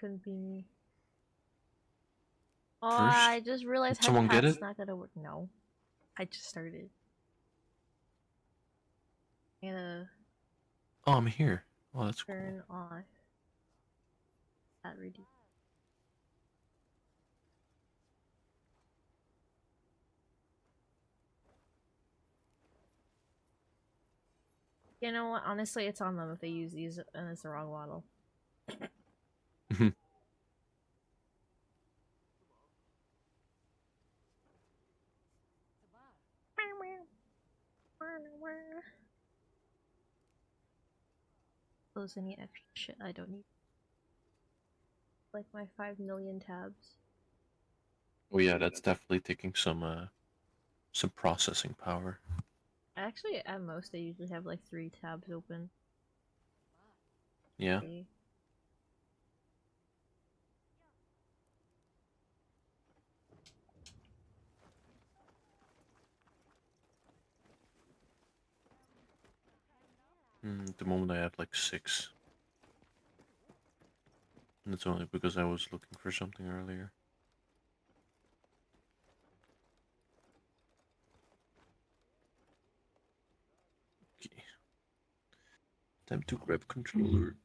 couldn't be me. Oh, First, I just realized did someone get headpat's it? not gonna work. No. I just started. Gonna Oh, I'm here. Oh, that's cool. turn off that ready. You know what? Honestly, it's on them if they use these and it's the wrong model. Close any extra shit I don't need. Like my 5 million tabs. Oh yeah, that's definitely taking some processing power. Actually, at most, I usually have like 3 tabs open. Yeah. Okay. At the moment I have like 6. And it's only because I was looking for something earlier. Okay. Time to grab controller.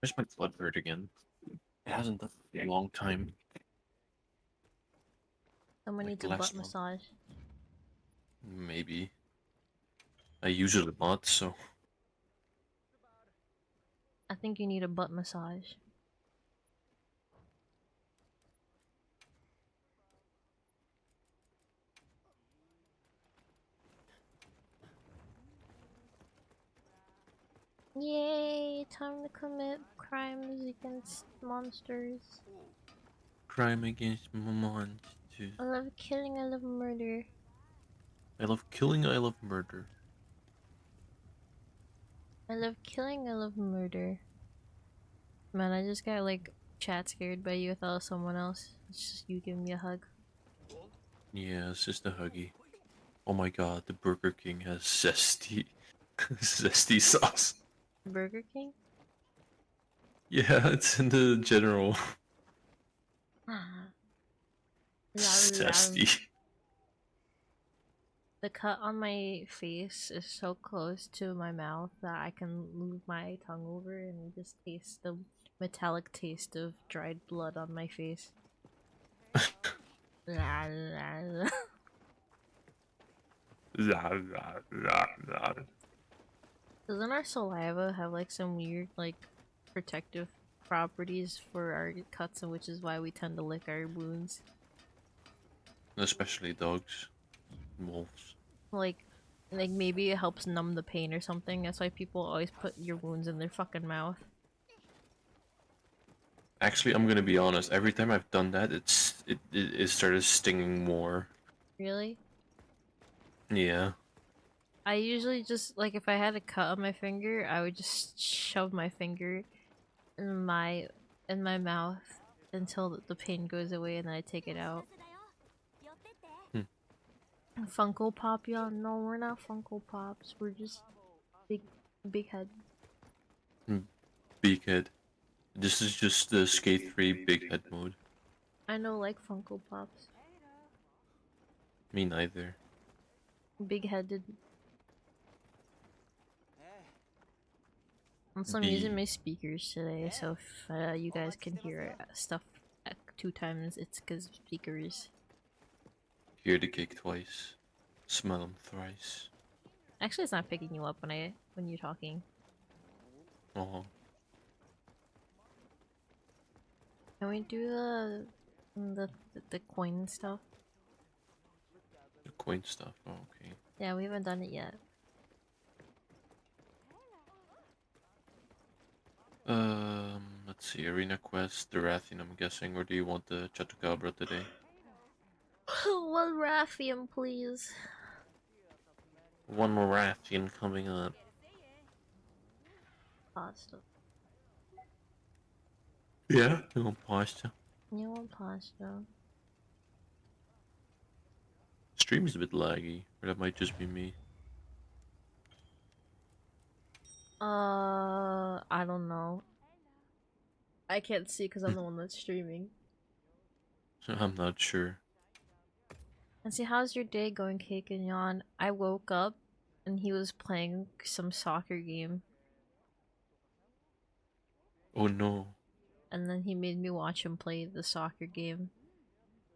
Where's my blood hurt again? It hasn't done it in a long time. Someone Like needs a butt last month. massage. Maybe. I usually not, so I think you need a butt massage. Yay! Time to commit crimes against monsters. crime against monsters. I love killing, I love murder. I love killing, I love murder. I love killing, I love murder. Man, I just got like chat scared by you. I thought it was someone else. It's just you giving me a hug. Yeah, it's just a huggy. Oh my god, the Burger King has zesty zesty sauce. Burger King? Yeah, it's in the general The zesty. cut on my face is so close to my mouth that I can move my tongue over and just taste the metallic taste of dried blood on my face. Doesn't our saliva have like some weird like protective properties for our cuts, and which is why we tend to lick our wounds? Especially dogs, wolves. Like, like maybe it helps numb the pain or something. That's why people always put your wounds in their fucking mouth. Actually, I'm gonna be honest. Every time I've done that, it started stinging more. Really? Yeah. I usually just like if I had a cut on my finger, I would just shove my finger in my mouth until the pain goes away, and then I take it out. Hmm. Funko Pop, y'all? No, we're not Funko Pops. We're just big, big head. Big head. This is just the Skate 3 big head mode. I know, like Funko Pops. Me neither. Big headed. Also, I'm using B. my speakers today, so if you guys can hear stuff 2 times, it's because speakers. Hear the cake twice. Smell 'em thrice. Actually, it's not picking you up when you're talking. Oh, Can we do the coin stuff? the coin stuff. Oh, okay. Yeah, we haven't done it yet. see, Arena Quest, the Rathian, I'm guessing, or do you want the Chatucabra today? One Rathian, please. One Rathian coming up. Pasta. Yeah, you want pasta? You want pasta? Stream is a bit laggy, or that might just be me. I don't know. I can't see because I'm the one that's streaming. I'm not sure. And see, how's your day going, Cake and Yawn? I woke up and he was playing some soccer game, Oh no. and then he made me watch him play the soccer game.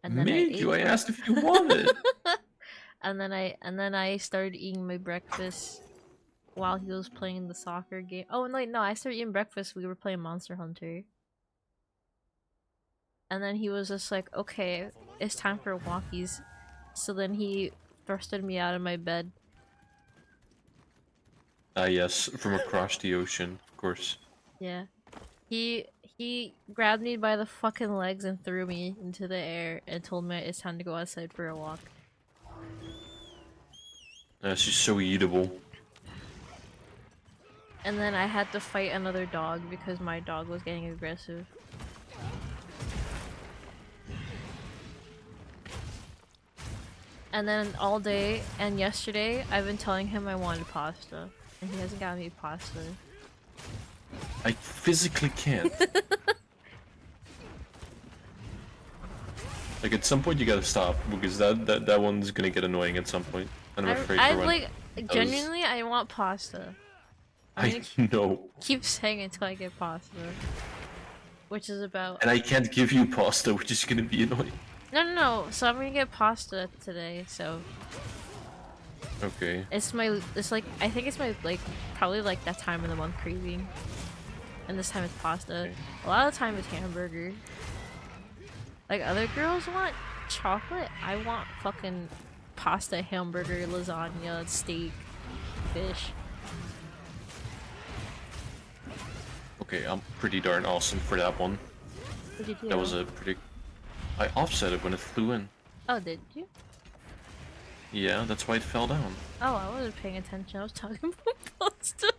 And then I Made ate you? I asked if you wanted. and then I started eating my breakfast while he was playing the soccer game. Oh no, I started eating breakfast. We were playing Monster Hunter. And then he was just like, okay, it's time for walkies. So then he thrusted me out of my bed. Ah yes, from across the ocean, of course. Yeah. He grabbed me by the fucking legs and threw me into the air and told me it's time to go outside for a walk. That's just so eatable. And then I had to fight another dog because my dog was getting aggressive. And then all day and yesterday, I've been telling him I wanted pasta. And he hasn't gotten me pasta. I physically can't. Like at some point you gotta stop because that one's gonna get annoying at some point. And I'm afraid I for when like it does. genuinely I want pasta. I know. Keep saying it until I get pasta. Which is about And I can't give you pasta, which is gonna be annoying. No. So I'm gonna get pasta today, so Okay. it's like I think it's my like probably like that time of the month craving. And this time it's pasta. Okay. A lot of the time it's hamburger. Like other girls want chocolate, I want fucking pasta, hamburger, lasagna, steak, fish. Okay, I'm pretty darn awesome for that one. What did you do? That was a pretty... I offset it when it flew in. Oh, did you? Yeah, that's why it fell down. Oh, I wasn't paying attention. I was talking about pasta.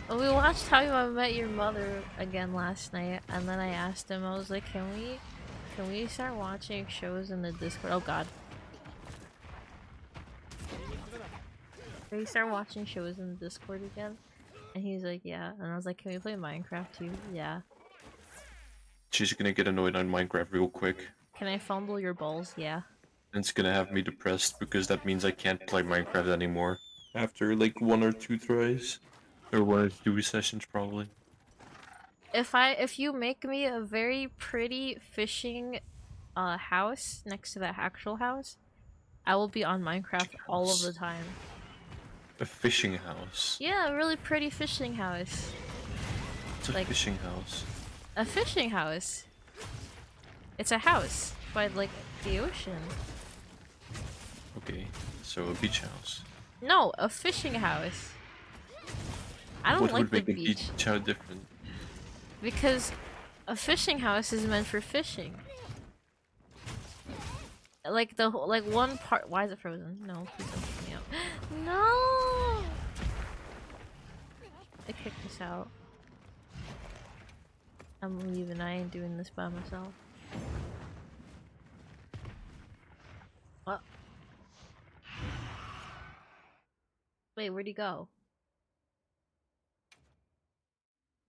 Well, we watched How I Met Your Mother again last night, and then I asked him, I was like, can we start watching shows in the Discord? Oh god. Can we start watching shows in the Discord again? And he's like, yeah. And I was like, can we play Minecraft too? Yeah. She's gonna get annoyed on Minecraft real quick. Can I fumble your balls? Yeah. And it's gonna have me depressed because that means I can't play Minecraft anymore. After like 1 or 2 tries. Or 1 or 2 sessions probably. If you make me a very pretty fishing house next to that actual house, I will be on Minecraft all of the time. A fishing house. Yeah, a really pretty fishing house. It's a Like- fishing house. A fishing house. It's a house by like the ocean. Okay, so a beach house. No, a fishing house. I don't What like would the make a beach beach house different? because a fishing house is meant for fishing. Like the whole, like one part. Why is it frozen? No, please don't kick me out. No. It kicked us out. I'm leaving. I ain't doing this by myself. What? Wait, where'd he go?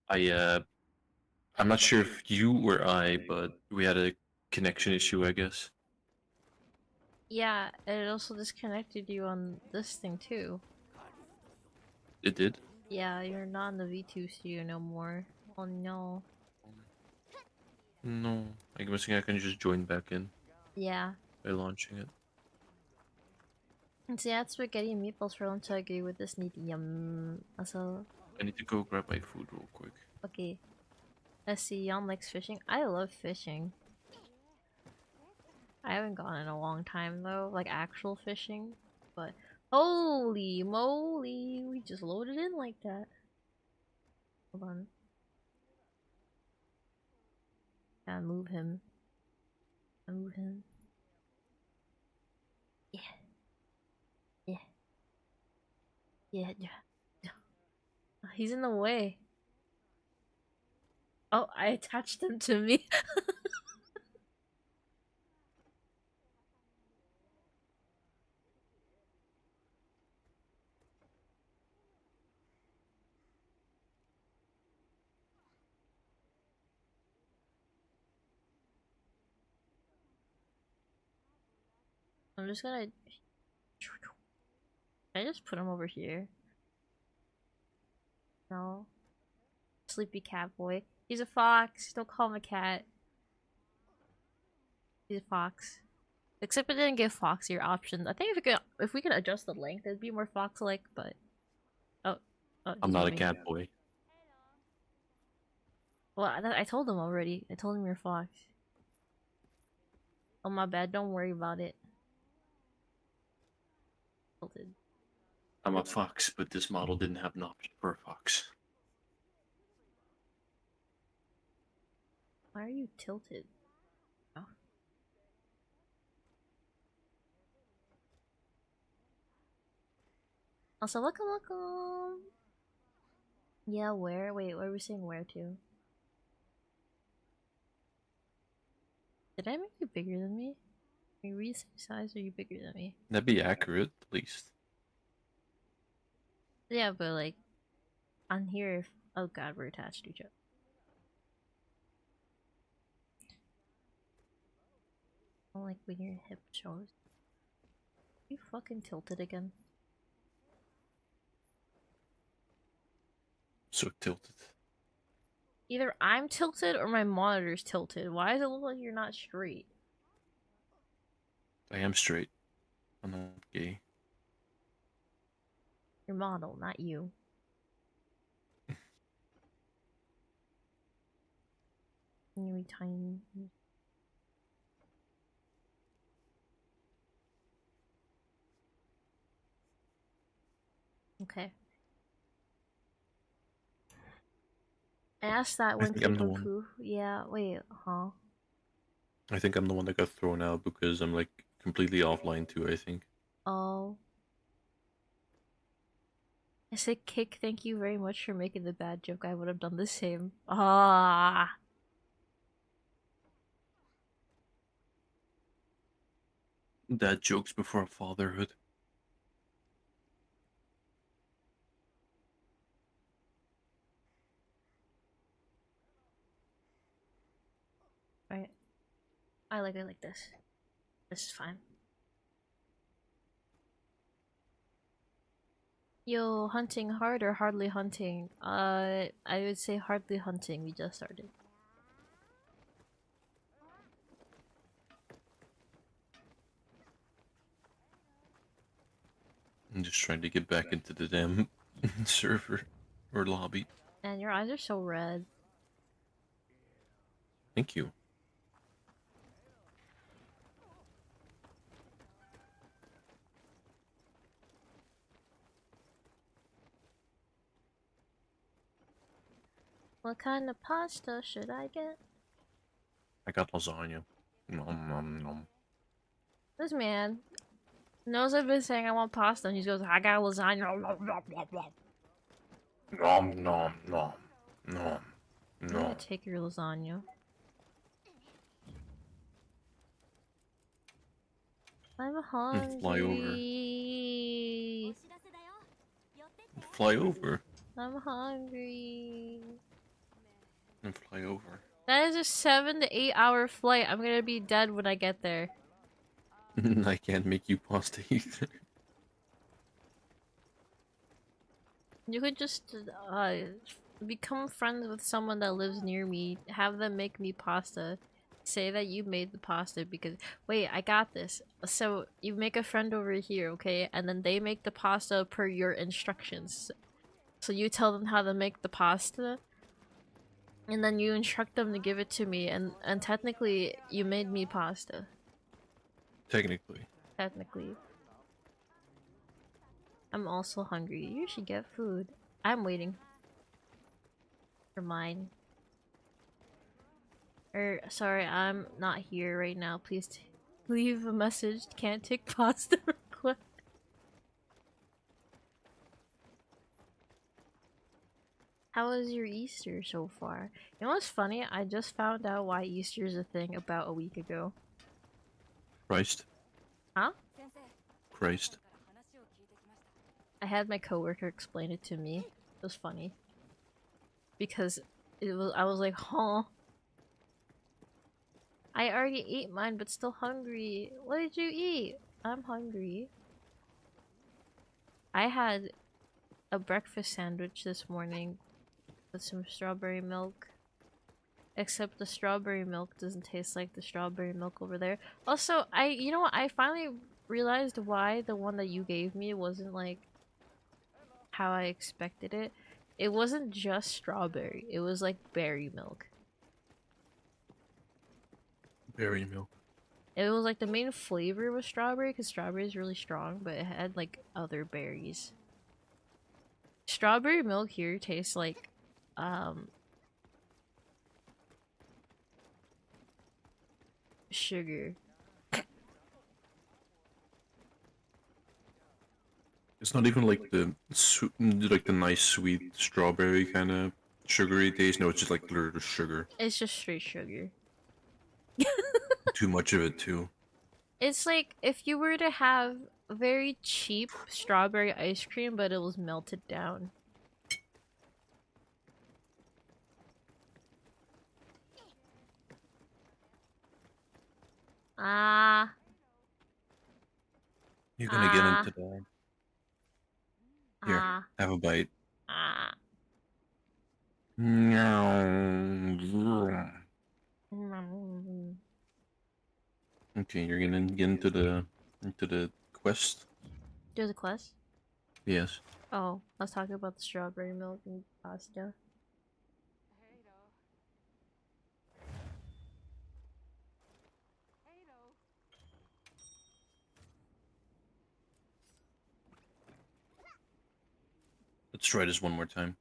I'm not sure if you or I, but we had a connection issue, I guess. Yeah, it also disconnected you on this thing too. It did? Yeah, you're not in the V2 studio no more. Oh no. No. I'm guessing I can just join back in Yeah. by launching it. And see, I had spaghetti and meatballs for lunch. I agree with this. Need yum. Also, I need to go grab my food real quick. okay. Let's see. Yon likes fishing. I love fishing. I haven't gone in a long time though, like actual fishing. But holy moly, we just loaded in like that. Hold on. Gotta move him. Move him. Yeah. Yeah. Yeah. Yeah. He's in the way. Oh, I attached him to me. I'm just gonna. I just put him over here. No. Sleepy cat boy. He's a fox. Don't call him a cat. He's a fox. Except it didn't give foxier options. I think if we could adjust the length, it'd be more fox-like. But oh, I'm he's not a moving. cat boy. Well, I told him already. I told him you're a fox. Oh my bad. Don't worry about it. Tilted. I'm a fox, but this model didn't have an option for a fox. Why are you tilted? Oh. Also, welcome. Yeah, where? Wait, what are we saying where to? Did I make you bigger than me? Are you really the same size or are you bigger than me? That'd be accurate, at least. Yeah, but like, on here, if... Oh god, we're attached to each other. I don't like when your hip shows. You fucking tilted again. So tilted. Either I'm tilted or my monitor's tilted. Why does it look like you're not straight? I am straight. I'm not gay. Your model, not you. You're tiny. Okay. I asked that I when think I'm the people one. poo. Yeah, wait, huh? I think I'm the one that got thrown out because I'm like completely offline too, I think. Oh. I said, Kick, thank you very much for making the bad joke. I would have done the same. Ah. Dad jokes before fatherhood. Right. I like it like this. This is fine. Yo, hunting hard or hardly hunting? I would say hardly hunting. We just started. I'm just trying to get back into the damn server or lobby. And your eyes are so red. Thank you. What kind of pasta should I get? I got lasagna. Nom nom nom. This man knows I've been saying I want pasta, and he goes, I got lasagna. Nom nom nom nom I'm gonna nom. take your lasagna. I'm hungry. Fly over. Fly over. I'm hungry. And fly over. That is a 7 to 8 hour flight. I'm gonna be dead when I get there. I can't make you pasta either. You could just become friends with someone that lives near me. Have them make me pasta. Say that you made the pasta because wait, I got this. So you make a friend over here, okay? And then they make the pasta per your instructions. So you tell them how to make the pasta. And then you instruct them to give it to me and technically you made me pasta. Technically. Technically. I'm also hungry. You should get food. I'm waiting. For mine. Sorry, I'm not here right now. Please leave a message. Can't take pasta request. How was your Easter so far? You know what's funny? I just found out why Easter is a thing about a week ago. Christ. Huh? Christ. I had my coworker explain it to me. It was funny. Because I was like, huh? I already ate mine but still hungry. What did you eat? I'm hungry. I had a breakfast sandwich this morning with some strawberry milk. Except the strawberry milk doesn't taste like the strawberry milk over there. Also, you know what? I finally realized why the one that you gave me wasn't like how I expected it. It wasn't just strawberry. It was like berry milk. Berry milk. It was like the main flavor was strawberry because strawberry is really strong, but it had like other berries. Strawberry milk here tastes like sugar. It's not even like the nice sweet strawberry kind of sugary taste. No, it's just like literal sugar. It's just straight sugar. Too much of it too. It's like if you were to have very cheap strawberry ice cream, but it was melted down. Ah. You're gonna get into that. Here, have a bite. Ah. Okay, you're gonna get into the quest. There's a quest? Yes. Oh, I was talking about the strawberry milk and pasta. Let's try this one more time.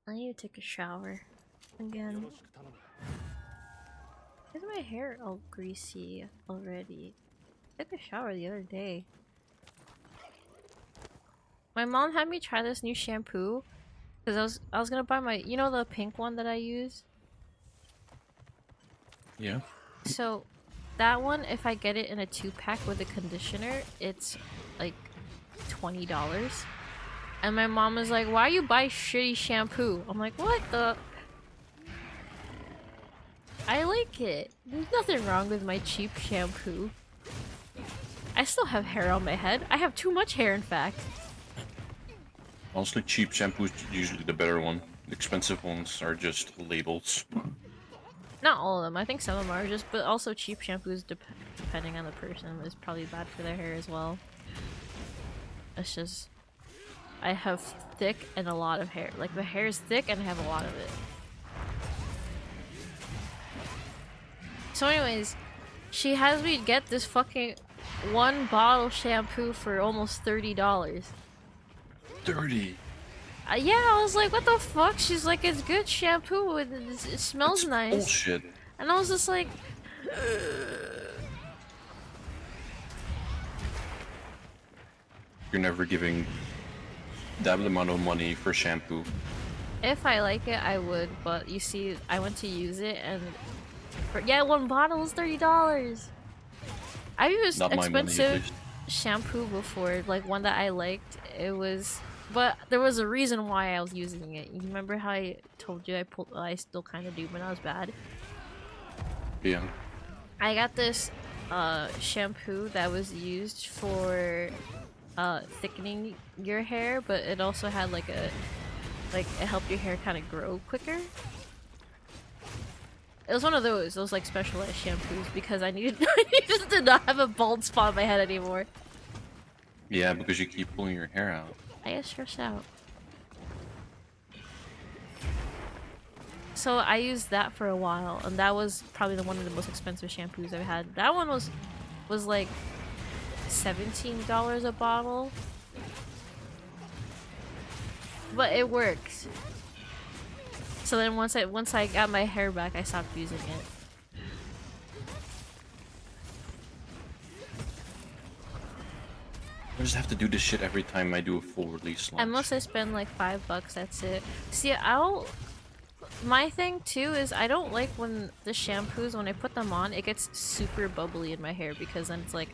I need to take a shower again. Why is my hair all greasy already? I took a shower the other day. My mom had me try this new shampoo because I was gonna buy my, you know, the pink one that I use. Yeah. So that one, if I get it in a 2-pack with a conditioner, it's like $20. And my mom is like, why you buy shitty shampoo? I'm like, what the? I like it. There's nothing wrong with my cheap shampoo. I still have hair on my head. I have too much hair, in fact. Honestly, cheap shampoo is usually the better one. The expensive ones are just labels. Not all of them. I think some of them are just, but also cheap shampoos, depending on the person, is probably bad for their hair as well. It's just, I have thick and a lot of hair. Like, the hair is thick and I have a lot of it. So anyways, she has me get this fucking one bottle shampoo for almost $30. 30. Yeah, I was like, what the fuck? She's like, it's good shampoo, it smells That's nice. Bullshit. And I was just like, You're never giving that amount of money for shampoo. if I like it, I would. But you see, I went to use it, and yeah, one bottle is $30. I've used Not my money, at expensive least. shampoo before, like one that I liked. It was, but there was a reason why I was using it. You remember how I told you I still kind of do, but not as bad. Yeah. I got this shampoo that was used for thickening your hair, but it also had like it helped your hair kind of grow quicker. It was one of those like specialized shampoos because I needed to not have a bald spot on my head anymore. Yeah, because you keep pulling your hair out. I get stressed out. So I used that for a while, and that was probably one of the most expensive shampoos I've had. That one was like $17 a bottle, but it worked. So then once I got my hair back, I stopped using it. I just have to do this shit every time I do a full release launch. Unless I spend like $5, that's it. See, my thing too is I don't like when the shampoos, when I put them on, it gets super bubbly in my hair because then it's like,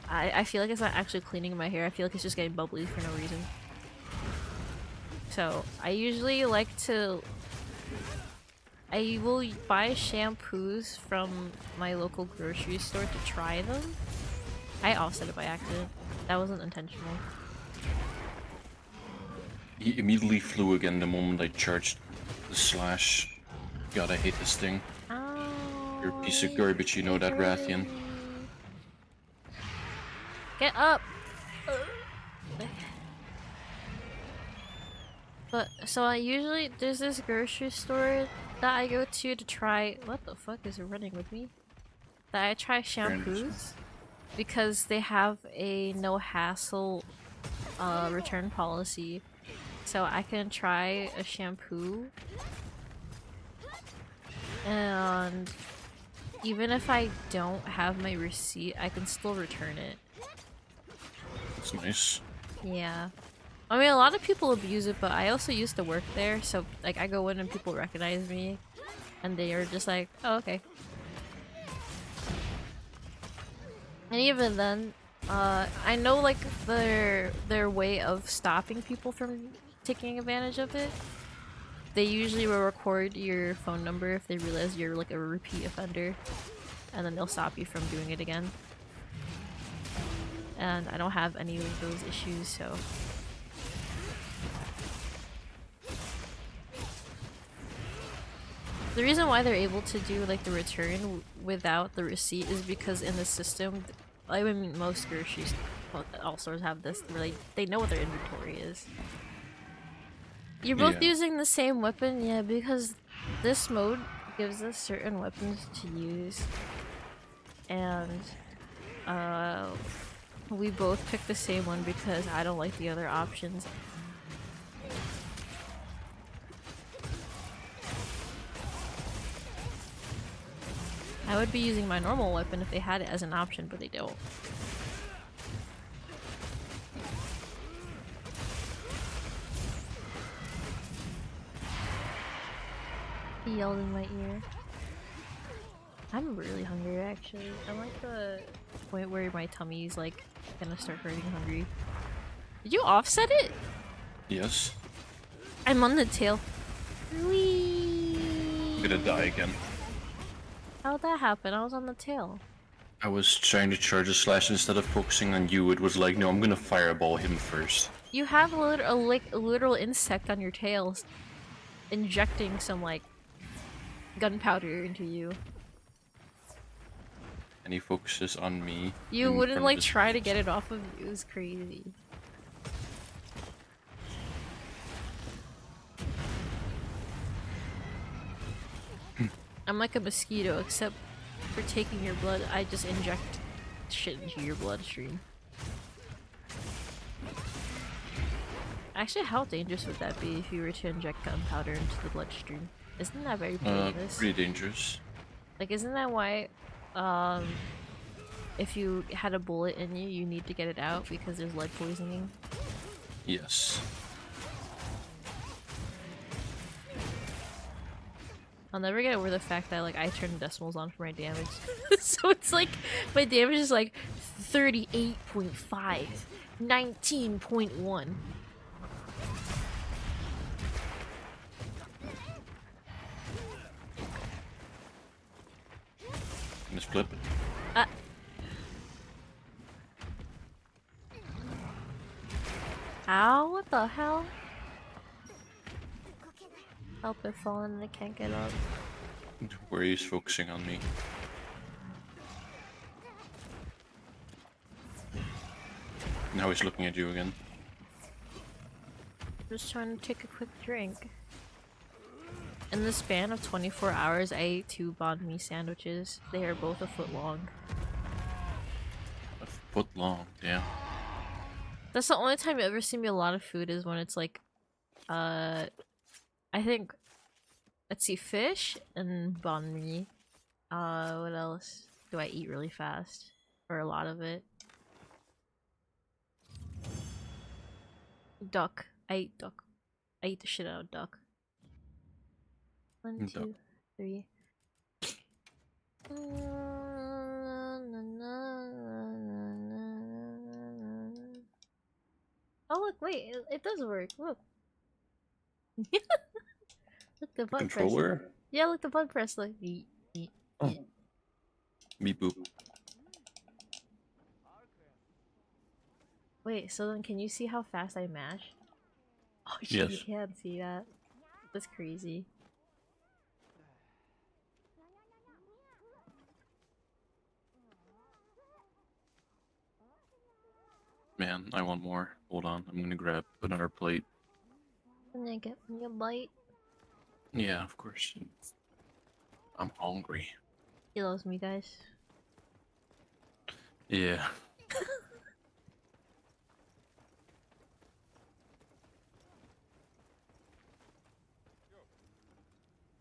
I feel like it's not actually cleaning my hair. I feel like it's just getting bubbly for no reason. So I usually like to, I will buy shampoos from my local grocery store to try them. I offset it by accident. That wasn't intentional. He immediately flew again the moment I charged the slash. God, I hate this thing. Oh, You're a piece of garbage, you know that, Rathian. Get up! But, so I usually, there's this grocery store that I go to try, what the fuck is running with me? That I try shampoos because they have a no hassle return policy. So I can try a shampoo and even if I don't have my receipt, I can still return it. That's nice. Yeah. I mean, a lot of people abuse it, but I also used to work there, so like I go in and people recognize me, and they are just like, "Oh, okay." And even then, I know like their way of stopping people from taking advantage of it. They usually will record your phone number if they realize you're like a repeat offender, and then they'll stop you from doing it again. And I don't have any of those issues, so. The reason why they're able to do like the return without the receipt is because in the system, I mean most groceries, well, all stores have this, where they know what their inventory is. You're both using the same weapon? Yeah, because this mode gives us certain weapons to use. And we both picked the same one because I don't like the other options. I would be using my normal weapon if they had it as an option, but they don't. He yelled in my ear. I'm really hungry actually. I'm like the point where my tummy's like gonna start hurting hungry. Did you offset it? Yes. I'm on the tail. Whee! I'm gonna die again. How'd that happen? I was on the tail. I was trying to charge a slash instead of focusing on you. It was like, no, I'm gonna fireball him first. You have a literal insect on your tail injecting some like gunpowder into you. And he focuses on me. You wouldn't like try to get it off of you. It was crazy. I'm like a mosquito, except for taking your blood, I just inject shit into your bloodstream. Actually, how dangerous would that be if you were to inject gunpowder into the bloodstream? Isn't that very poisonous? Pretty dangerous. Like, isn't that why, if you had a bullet in you, you need to get it out because there's lead poisoning? Yes. I'll never get over the fact that like I turn decimals on for my damage. So it's like my damage is like 38.5, 19.1. Just flip it. Ow, what the hell? Help it falling and I can't get up. Where he's focusing on me. Now he's looking at you again. Just trying to take a quick drink. In the span of 24 hours, I ate 2 banh mi sandwiches. They are both a foot long. A foot long, yeah. That's the only time you ever see me a lot of food is when it's like, I think, let's see, fish and banh mi. What else do I eat really fast? Or a lot of it? Duck. I eat duck. I eat the shit out of duck. 1, Duck. 2, 3. Oh look, wait, it does work. Look. Look, the button press. Controller? Yeah, look, the button press. Like, yeet, yeet, Oh. yeet. Beep boop. Wait, so then can you see how fast I mash? Oh shit, you Yes. can't see that. That's crazy. Man, I want more. Hold on, I'm gonna grab another plate. And then get me a bite. Yeah, of course. I'm hungry. He loves me, guys. Yeah.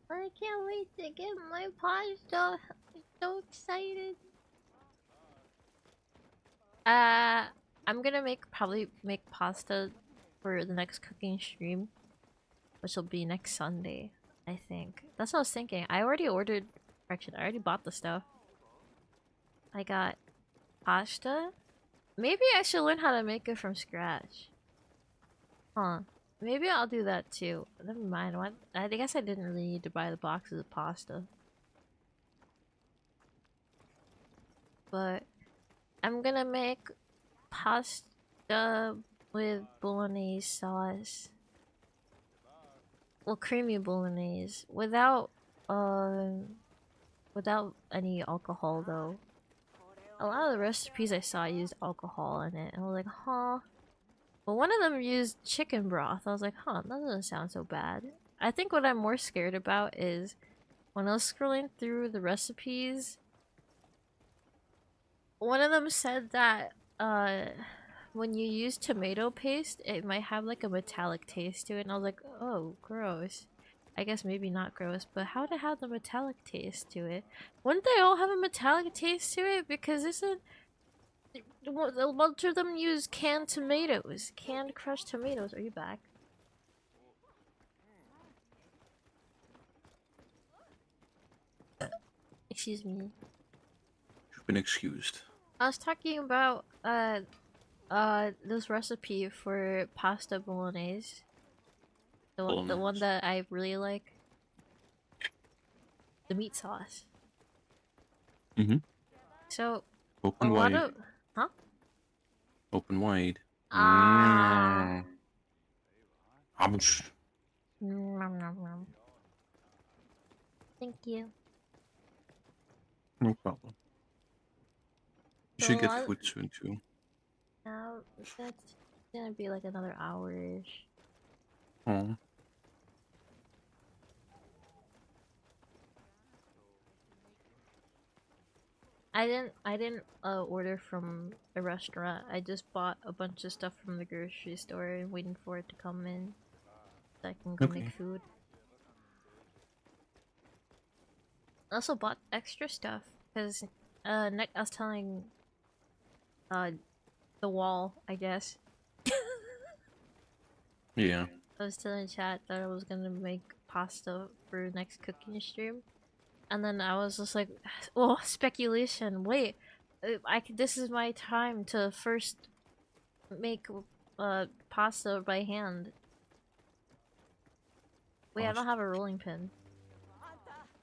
I can't wait to get my pasta. I'm so excited. I'm gonna probably make pasta for the next cooking stream, which will be next Sunday, I think. That's what I was thinking. I already ordered. Actually, I already bought the stuff. I got pasta. Maybe I should learn how to make it from scratch. Huh. Maybe I'll do that too. Never mind. What? I guess I didn't really need to buy the boxes of pasta. But I'm gonna make pasta with bolognese sauce. Well, creamy bolognese without any alcohol though. A lot of the recipes I saw used alcohol in it, and I was like, huh. But one of them used chicken broth. I was like, huh, that doesn't sound so bad. I think what I'm more scared about is when I was scrolling through the recipes, one of them said that when you use tomato paste, it might have like a metallic taste to it, and I was like, oh, gross. I guess maybe not gross, but how to have the metallic taste to it? Wouldn't they all have a metallic taste to it? Because isn't a bunch of them use canned tomatoes, canned crushed tomatoes. Are you back? Excuse me. You've been excused. I was talking about this recipe for pasta bolognese. The one Bolognese. that I really like. The meat sauce. Mm-hmm. So a Open lot wide. of Open wide. Ah. Abush. Nom, nom, nom. Thank you. No problem. You So should a get lot- food soon too. Now that's gonna be like another hour-ish. Oh. I didn't order from a restaurant. I just bought a bunch of stuff from the grocery store and waiting for it to come in so I can go Okay. make food. I also bought extra stuff because I was telling the wall, I guess. Yeah. I was telling chat that I was gonna make pasta for next cooking stream. And then I was just like, oh, speculation. Wait, this is my time to first make pasta by hand. Wait, I don't Pasta. have a rolling pin.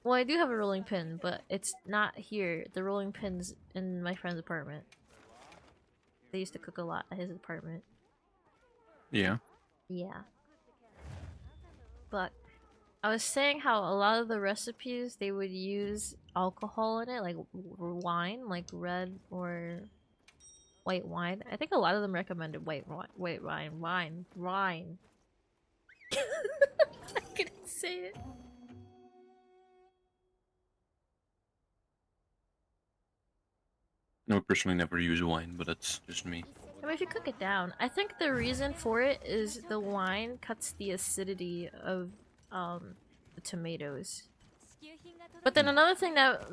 Well, I do have a rolling pin, but it's not here. The rolling pin's in my friend's apartment. They used to cook a lot at his apartment. Yeah. Yeah. But I was saying how a lot of the recipes they would use alcohol in it, like wine, like red or white wine. I think a lot of them recommended white wine. I couldn't say it. No, I personally never use wine, but that's just me. I mean, if you cook it down, I think the reason for it is the wine cuts the acidity of the tomatoes. But then another thing that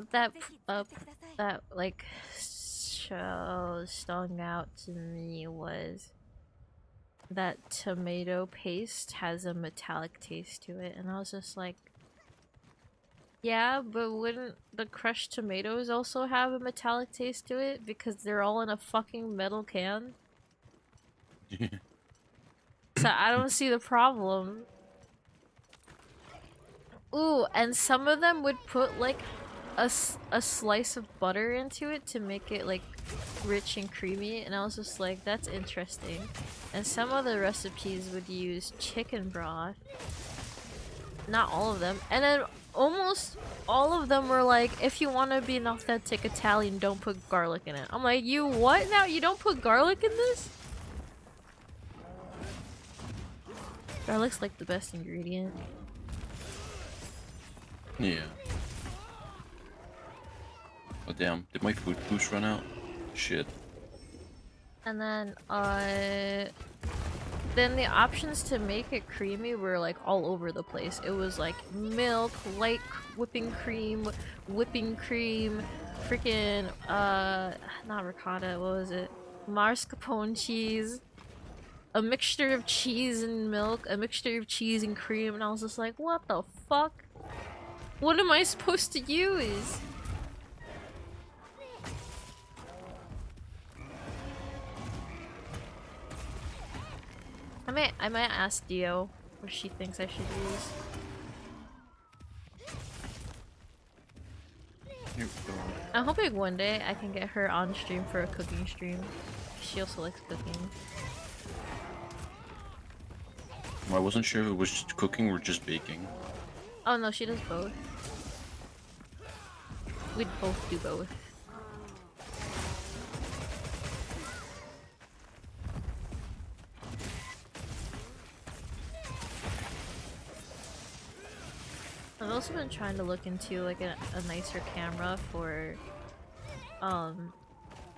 like stung out to me was that tomato paste has a metallic taste to it, and I was just like, yeah, but wouldn't the crushed tomatoes also have a metallic taste to it because they're all in a fucking metal can? So I don't see the problem. Ooh, and some of them would put like a slice of butter into it to make it like rich and creamy, and I was just like, that's interesting. And some of the recipes would use chicken broth. Not all of them. And then almost all of them were like, if you want to be an authentic Italian, don't put garlic in it. I'm like, you what now? You don't put garlic in this? Garlic's like the best ingredient. Yeah. Oh damn, did my food boost run out? Shit. And then the options to make it creamy were like all over the place. It was like milk, light whipping cream, freaking not ricotta, what was it? Mascarpone cheese, a mixture of cheese and milk, a mixture of cheese and cream, and I was just like, what the fuck? What am I supposed to use? I might ask Dio what she thinks I should use. Here we go. I'm hoping one day I can get her on stream for a cooking stream. She also likes cooking. Well, I wasn't sure if it was just cooking or just baking. Oh no, she does both. We'd both do both. I've also been trying to look into like a nicer camera for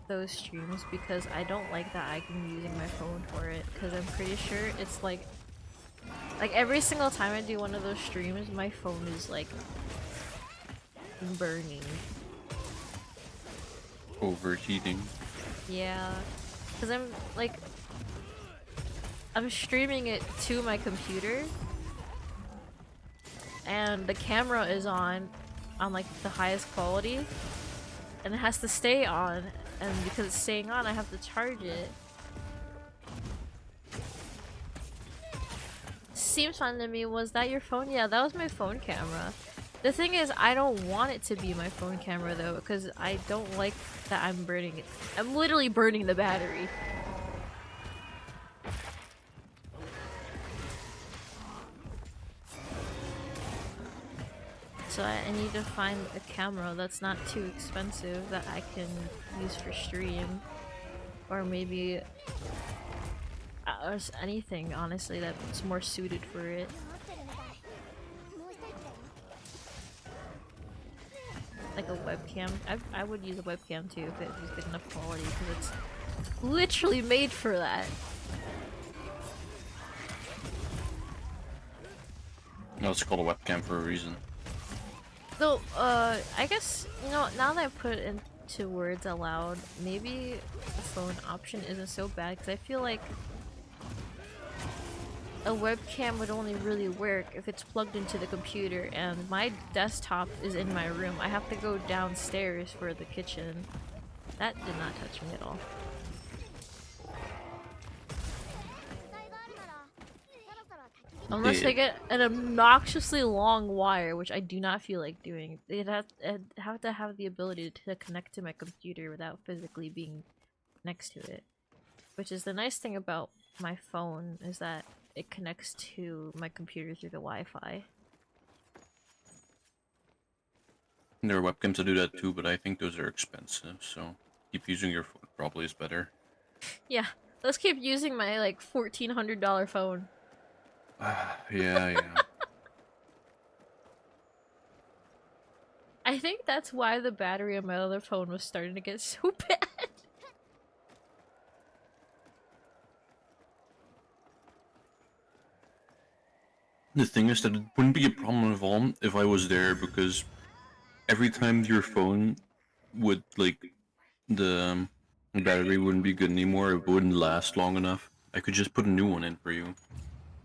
those streams because I don't like that I'm using my phone for it, because I'm pretty sure it's like every single time I do one of those streams my phone is like burning. Overheating. Yeah, because I'm streaming it to my computer and the camera is on like the highest quality and it has to stay on, and because it's staying on I have to charge it. Seems fun to me. Was that your phone? Yeah, that was my phone camera. The thing is, I don't want it to be my phone camera though, because I don't like that I'm burning it. I'm literally burning the battery. So I need to find a camera that's not too expensive that I can use for stream. Or maybe anything, honestly, that's more suited for it. Like a webcam. I would use a webcam too if it was good enough quality, because it's literally made for that. No, it's called a webcam for a reason. Though, I guess, you know, now that I put it into words aloud, maybe the phone option isn't so bad, because I feel like a webcam would only really work if it's plugged into the computer, and my desktop is in my room. I have to go downstairs for the kitchen. That did not touch me at all. Unless I get an obnoxiously long wire, which I do not feel like doing. It'd have to have the ability to connect to my computer without physically being next to it. Which is the nice thing about my phone, is that it connects to my computer through the Wi-Fi. There are webcams that do that too, but I think those are expensive, so keep using your phone probably is better. Yeah, let's keep using my like $1,400 phone. Yeah. I think that's why the battery on my other phone was starting to get so bad. The thing is that it wouldn't be a problem at all if I was there, because every time your phone would, like, the battery wouldn't be good anymore, it wouldn't last long enough, I could just put a new one in for you.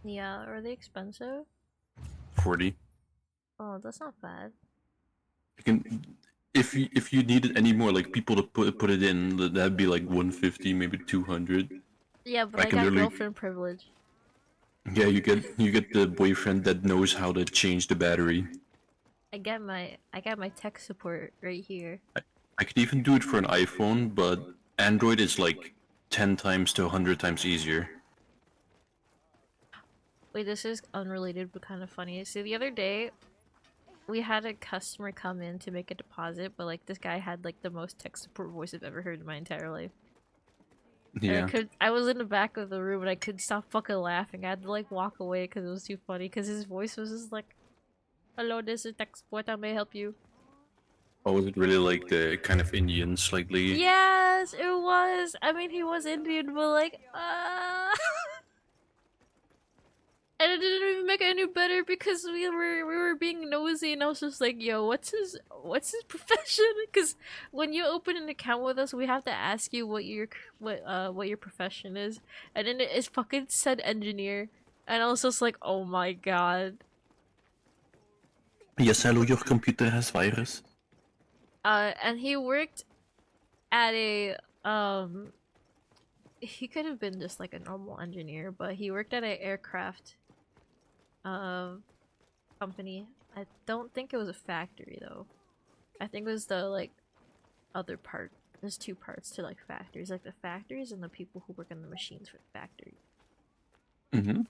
Yeah, are they expensive? 40. Oh, that's not bad. You can, if you needed any more like people to put it in, that'd be like 150, maybe 200. Yeah, but I I can got literally, girlfriend privilege. yeah, you get the boyfriend that knows how to change the battery. I got my tech support right here. I could even do it for an iPhone, but Android is like 10 times to 100 times easier. Wait, this is unrelated but kind of funny. So the other day, we had a customer come in to make a deposit, but like this guy had like the most tech support voice I've ever heard in my entire life. And Yeah. I was in the back of the room and I couldn't stop fucking laughing. I had to like walk away because it was too funny. Because his voice was just like, "Hello, this is tech support. How may I help you?" Oh, was it really like the kind of Indian, slightly? Yes, it was. I mean, he was Indian, but like, and it didn't even make it any better because we were being nosy, and I was just like, "Yo, what's his profession?" Because when you open an account with us, we have to ask you what your profession is, and then it fucking said engineer, and I was just like, "Oh my god." Yes, hello, your computer has virus. And he worked at a he could have been just like a normal engineer, but he worked at an aircraft company. I don't think it was a factory though. I think it was the like other part. There's two parts to like factories, like the factories and the people who work on the machines for the factory. Mm-hmm.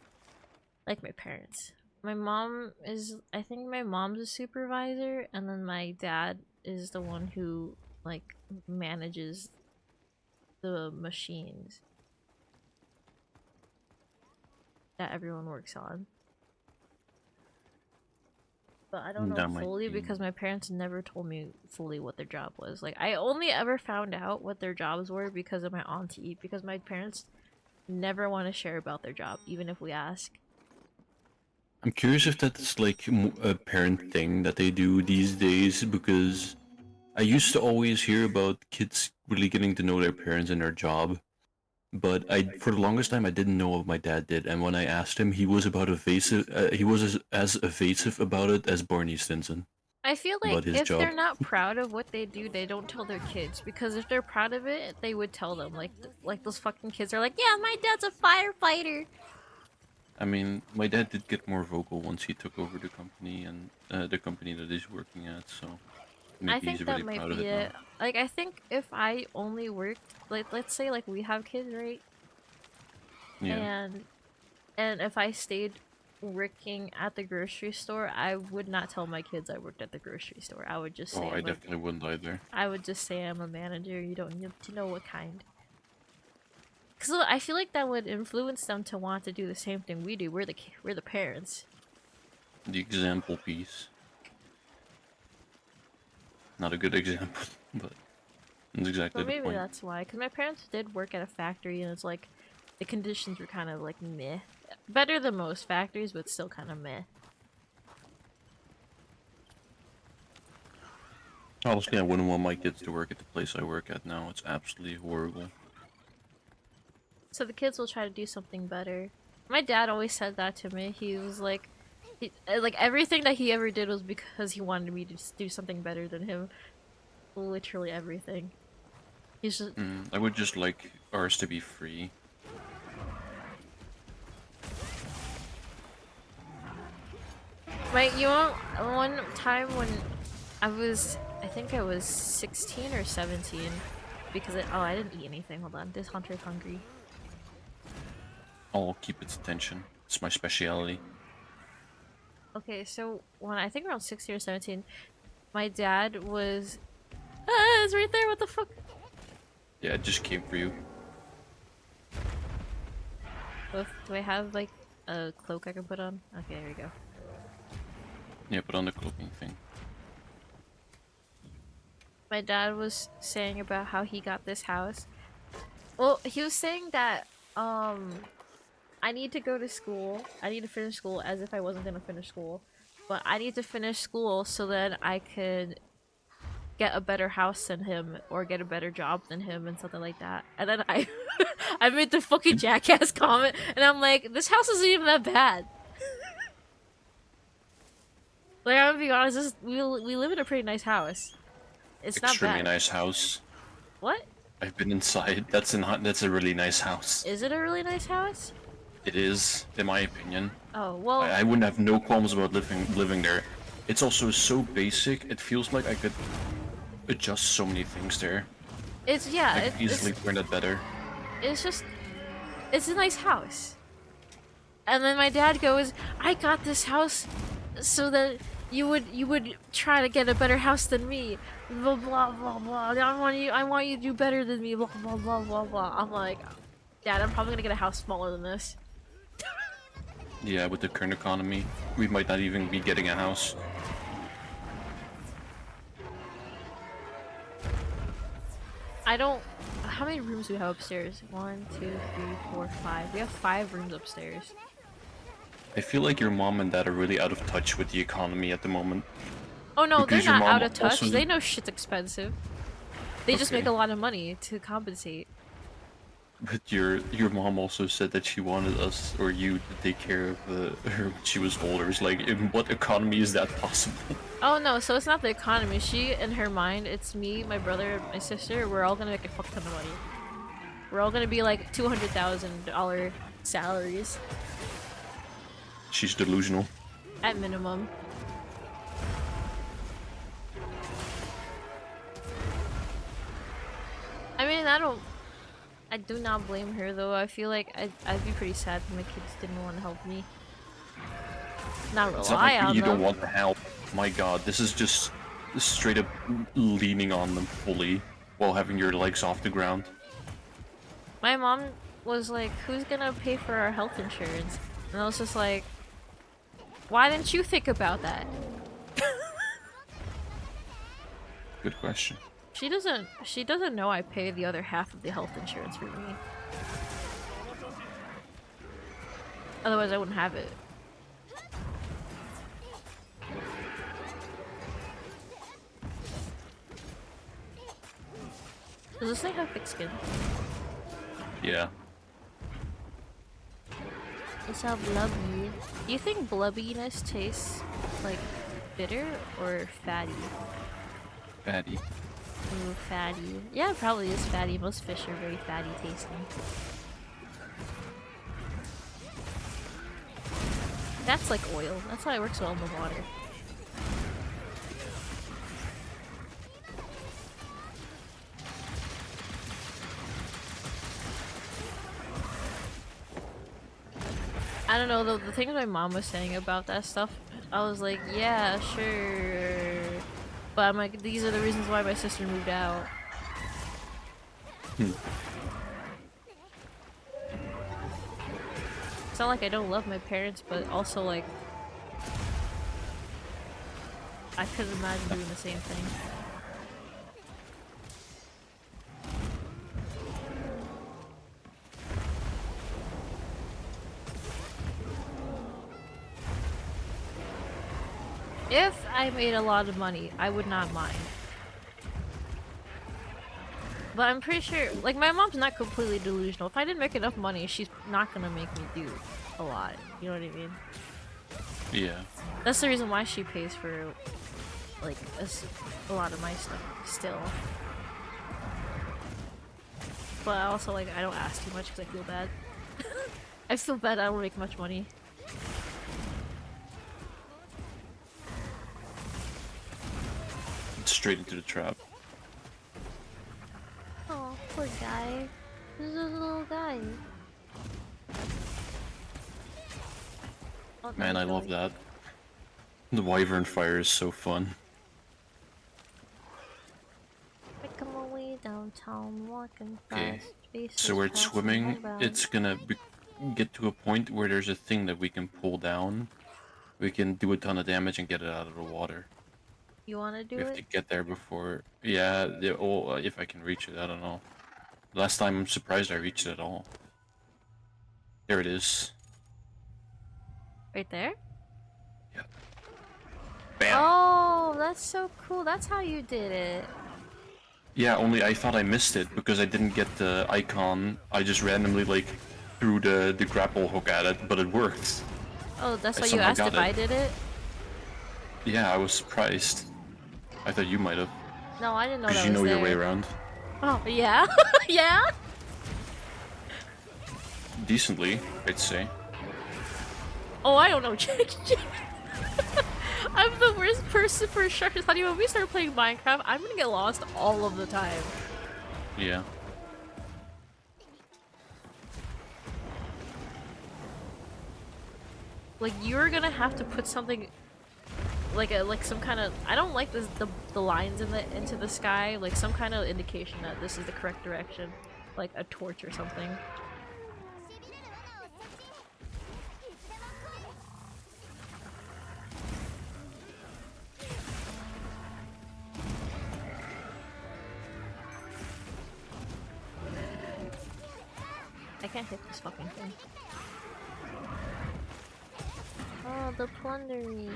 Like my parents. My mom is, I think my mom's a supervisor, and then my dad is the one who like manages the machines that everyone works on. But I don't know That might fully be. because my parents never told me fully what their job was. Like I only ever found out what their jobs were because of my auntie, because my parents never want to share about their job even if we ask. I'm curious if that's like a parent thing that they do these days, because I used to always hear about kids really getting to know their parents and their job, but for the longest time I didn't know what my dad did, and when I asked him, he was about evasive. He was as evasive about it as Barney Stinson I feel like about his if job. they're not proud of what they do, they don't tell their kids, because if they're proud of it, they would tell them. Like those fucking kids are like, "Yeah, my dad's a firefighter." I mean, my dad did get more vocal once he took over the company and the company that he's working at, so I maybe he's think that really might proud of be it now. it. Like I think if I only worked, like let's say like we have kids, right? Yeah. And if I stayed working at the grocery store, I would not tell my kids I worked at the grocery store. I would just Oh, say I I'm a definitely wouldn't either. I would just say I'm a manager. You don't need to know what kind. Cause I feel like that would influence them to want to do the same thing we do. We're the parents. The example piece. Not a good example, but that's exactly So the maybe point. that's why. Cause my parents did work at a factory, and it's like the conditions were kind of like meh. Better than most factories, but still kind of meh. Honestly, I wouldn't want my kids to work at the place I work at now. It's absolutely horrible. So the kids will try to do something better. My dad always said that to me. He was like, like everything that he ever did was because he wanted me to do something better than him. Literally everything. He's just I would just like ours to be free. you know, one time when I think I was 16 or 17, because oh, I didn't eat anything. Hold on, this hunter's hungry. I'll keep its attention. It's my speciality. Okay, so when I think around 16 or 17, my dad was, ah, it's right there. What the fuck? Yeah, it just came for you. Do I have like a cloak I can put on? Okay, there we go. Yeah, put on the cloaking thing. my dad was saying about how he got this house. Well, he was saying that I need to go to school. I need to finish school as if I wasn't gonna finish school. But I need to finish school so that I could get a better house than him or get a better job than him and something like that. And then I I made the fucking jackass comment and I'm like, this house isn't even that bad. Like, I'm gonna be honest, we live in a pretty nice house. It's not Extremely bad. nice house. What? I've been inside. That's a really nice house. Is it a really nice house? It is, in my opinion. Oh, well, I wouldn't have no qualms about living there. It's also so basic. It feels like I could adjust so many things there. it's, yeah, I could easily turn that better. it's just, it's a nice house. And then my dad goes, I got this house so that you would try to get a better house than me. Blah blah blah blah. I want you to do better than me. Blah blah blah blah blah. I'm like, Dad, I'm probably gonna get a house smaller than this. Yeah, with the current economy, we might not even be getting a house. I don't. How many rooms do we have upstairs? 1, 2, 3, 4, 5. We have 5 rooms upstairs. I feel like your mom and dad are really out of touch with the economy at the moment. Oh no, Because they're your not mom out of touch. also- They know shit's expensive. They just make Okay. a lot of money to compensate. But your mom also said that she wanted us or you to take care of her when she was older. It's like, in what economy is that possible? Oh no, so it's not the economy. She, in her mind, it's me, my brother, my sister. We're all gonna make a fuck ton of money. We're all gonna be like $200,000 salaries She's delusional. at minimum. I mean, I do not blame her though. I feel like I'd be pretty sad if my kids didn't want to help me. Not It's not rely like on you them. don't want to help. My god, this is just straight up leaning on them fully while having your legs off the ground. My mom was like, who's gonna pay for our health insurance? And I was just like, why didn't you think about that? Good question. She doesn't know I pay the other half of the health insurance for me. Otherwise I wouldn't have it. Does this thing have thick skin? Yeah. It's all blubby. Do you think blubbiness tastes like bitter or fatty? Fatty. Ooh, fatty. Yeah, it probably is fatty. Most fish are very fatty tasting. That's like oil. That's how it works well in the water. I don't know, the things my mom was saying about that stuff, I was like, yeah, sure. But I'm like, these are the reasons why my sister moved out. It's not like I don't love my parents, but also like, I couldn't imagine doing the same thing. If I made a lot of money, I would not mind. But I'm pretty sure, like, my mom's not completely delusional. If I didn't make enough money, she's not gonna make me do a lot. You know what I mean? Yeah. That's the reason why she pays for, like, a lot of my stuff still. But I also, like, I don't ask too much because I feel bad. I feel bad I don't make much money. Straight into the trap. Oh, poor guy. This is a little guy. Oh, Man, I love that. The wyvern fire is so fun. Make 'em away downtown, walking Okay, fast. Faces so we're passing swimming. around. It's gonna get to a point where there's a thing that we can pull down. We can do a ton of damage and get it out of the water. You want to do We have to it? get there before. Yeah, oh, if I can reach it, I don't know. Last time I'm surprised I reached it at all. There it is. Right there? Yeah. Bam! Oh, that's so cool. That's how you did it. Yeah, only I thought I missed it because I didn't get the icon. I just randomly, like, threw the grapple hook at it, but it worked. Oh, that's I why you somehow asked got if it. I did it? Yeah, I was surprised. I thought you might have. No, I didn't know Because that you was know your way there. around. Oh, yeah? Yeah? Decently, I'd say. Oh, I don't know. I'm the worst person for instructions. Honey, when we start playing Minecraft, I'm gonna get lost all of the time. Yeah. Like, you're gonna have to put something like some kind of, I don't like the lines in the into the sky, like some kind of indication that this is the correct direction, like a torch or something. I can't hit this fucking thing. Oh, the plundering.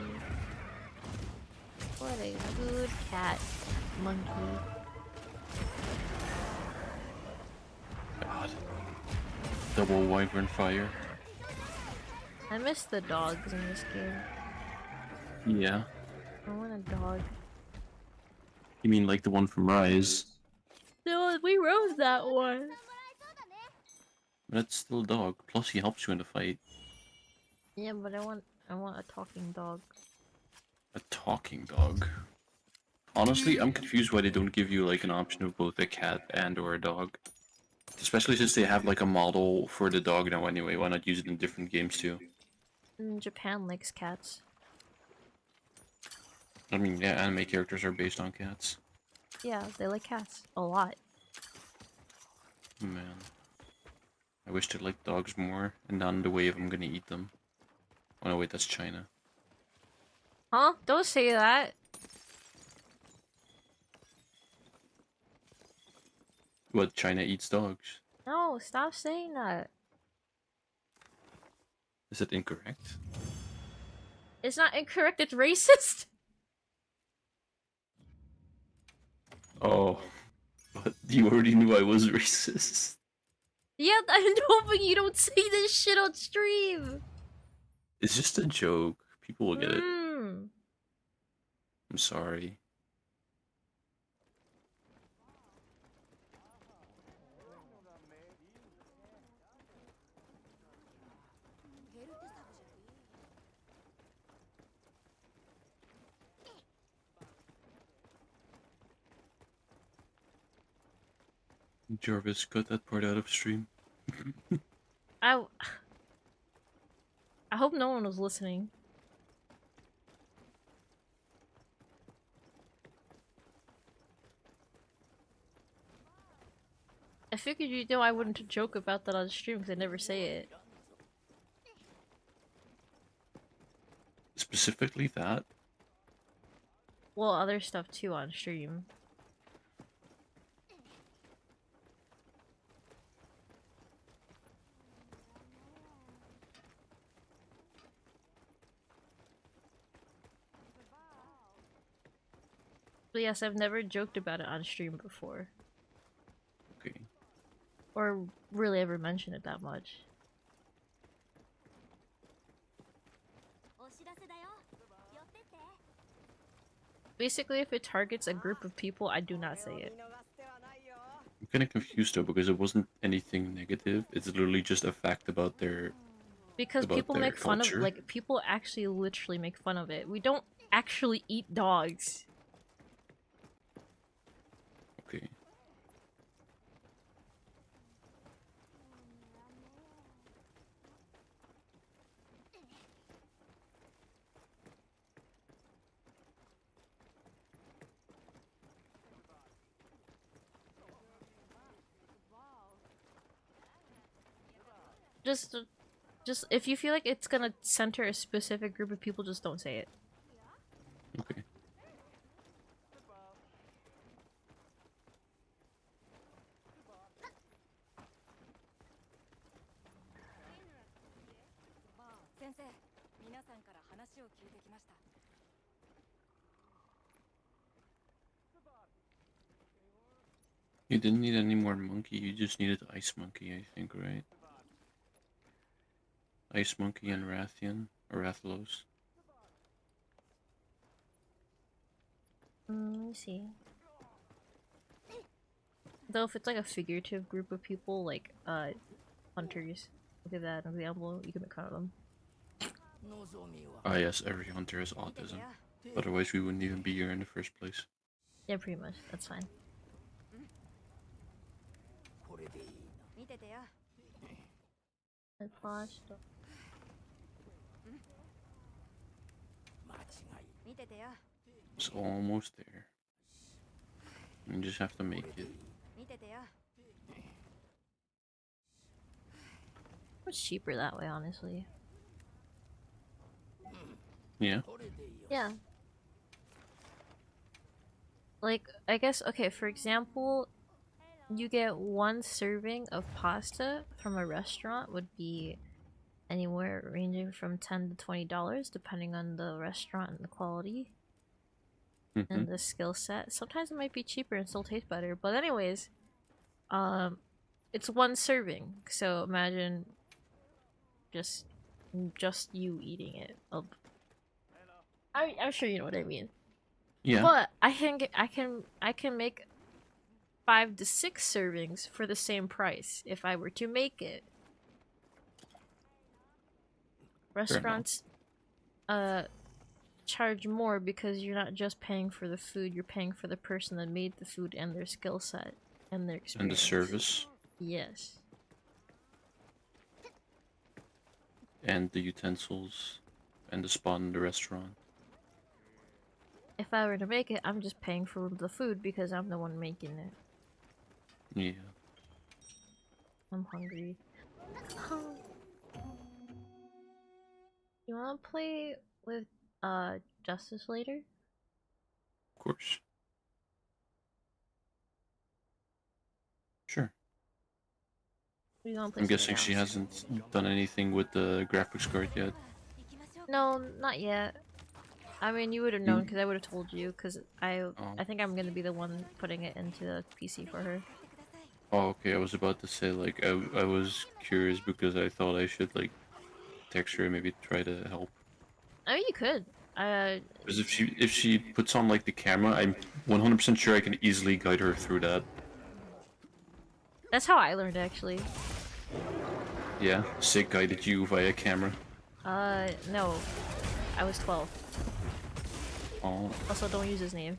What a good cat. Monkey. God. Double wyvern fire. I miss the dogs in this game. Yeah. I want a dog. You mean like the one from Rise? No, we rode that one. But it's still a dog. Plus he helps you in the fight. Yeah, but I want a talking dog. A talking dog. Honestly, I'm confused why they don't give you like an option of both a cat and or a dog. Especially since they have like a model for the dog now anyway. Why not use it in different games too? Japan likes cats. I mean, yeah, anime characters are based on cats. Yeah, they like cats a lot. Man. I wish they liked dogs more, and not in the way of I'm gonna eat them. Oh no, wait, that's China. Huh? Don't say that. What, China eats dogs? No, stop saying that. Is it incorrect? It's not incorrect, it's racist. Oh, but you already knew I was racist. Yeah, I know, but you don't say this shit on stream. It's just a joke. People will get it. Mm. I'm sorry. Jarvis, cut that part out of stream. I I hope no one was listening. I figured you know I wouldn't joke about that on stream because I never say it. Specifically that? Well, other stuff too on stream. But yes, I've never joked about it on stream before. Okay. Or really ever mentioned it that much. Basically, if it targets a group of people, I do not say it. I'm kinda confused though, because it wasn't anything negative. It's literally just a fact about their Because about people their make fun of, culture. like, people actually literally make fun of it. We don't actually eat dogs. Okay. Just, just if you feel like it's gonna center a specific group of people, just don't say it. Okay. You didn't need any more monkey, you just needed Ice Monkey, I think, right? Ice Monkey and Rathian, or Rathalos. Let me see. Though if it's like a figurative group of people, like hunters, look at that example, you can make fun of them. Ah yes, every hunter has autism. Otherwise we wouldn't even be here in the first place. Yeah, pretty much. That's fine. It's almost there. You just have to make it. It's cheaper that way, honestly. Yeah. Yeah. Like, I guess, okay, for example, you get one serving of pasta from a restaurant would be anywhere ranging from $10 to $20, depending on the restaurant and the quality and the skill set. Sometimes it might be cheaper and still taste better, but anyways, it's one serving, so imagine just you eating it. I'm sure you know what I mean. Yeah. But I can make 5 to 6 servings for the same price if I were to make it. Restaurants charge more because you're not just paying for the food, you're paying for the person that made the food and their skill set and their experience. And the service. Yes. And the utensils and the spot in the restaurant. If I were to make it, I'm just paying for the food because I'm the one making it. Yeah. I'm hungry. You wanna play with Justice later? Of course. Sure. I'm guessing she hasn't done anything with the graphics card yet. No, not yet. I mean, you would have known because I would have told you because I think I'm gonna be the one putting it into the PC for her. Oh, okay. I was about to say, like, I was curious because I thought I should, like, text her and maybe try to help. I mean, you could. Because if she puts on, like, the camera, I'm 100% sure I can easily guide her through that. That's how I learned, actually. Yeah? Sig guided you via camera? No. I was 12. Oh. Also, don't use his name.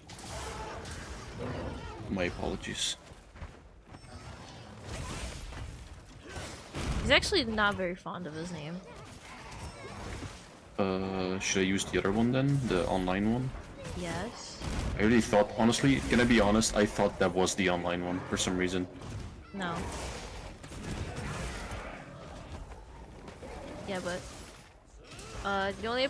My apologies. He's actually not very fond of his name. Should I use the other one then? The online one? Yes. I really thought, honestly, gonna be honest, I thought that was the online one for some reason. No. Yeah, but the only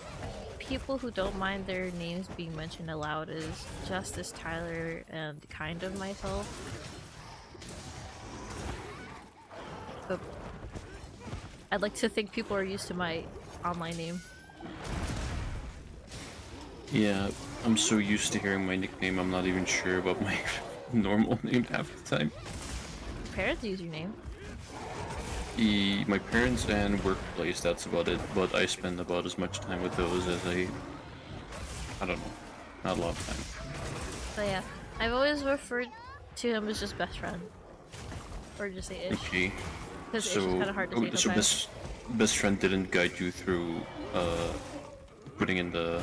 people who don't mind their names being mentioned aloud is Justice, Tyler, and kind of myself. But I'd like to think people are used to my online name. Yeah, I'm so used to hearing my nickname, I'm not even sure about my normal name half the time. Your parents use your name. My parents and workplace, that's about it, but I spend about as much time with those as I don't know, not a lot of time. But yeah, I've always referred to him as just best friend. Or just say Ish. Okay. Because Ish is kind of hard to say so sometimes. best friend didn't guide you through putting in the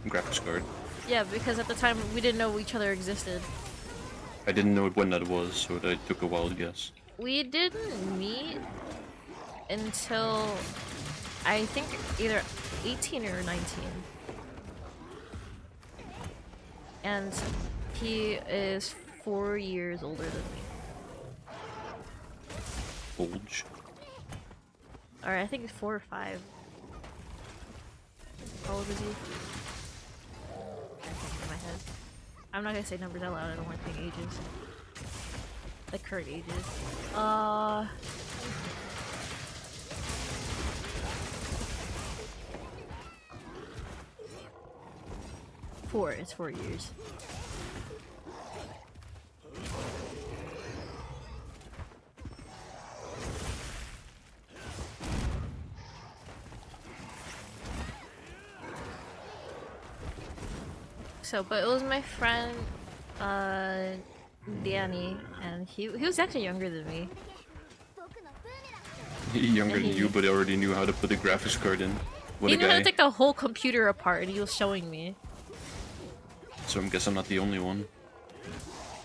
graphics card? Yeah, because at the time we didn't know each other existed. I didn't know when that was, so it took a while to guess. We didn't meet until I think either 18 or 19. And he is 4 years older than me. Bulge. Or I think he's 4 or 5. How old is he? I can't think in my head. I'm not gonna say numbers out loud, I don't want to think ages. Like current ages. 4. It's 4 years. So, but it was my friend, Danny, and he was actually younger than me. Younger than you, but already knew how to put a graphics card in. What He a knew how guy. to take the whole computer apart, and he was showing me. So I guess I'm not the only one.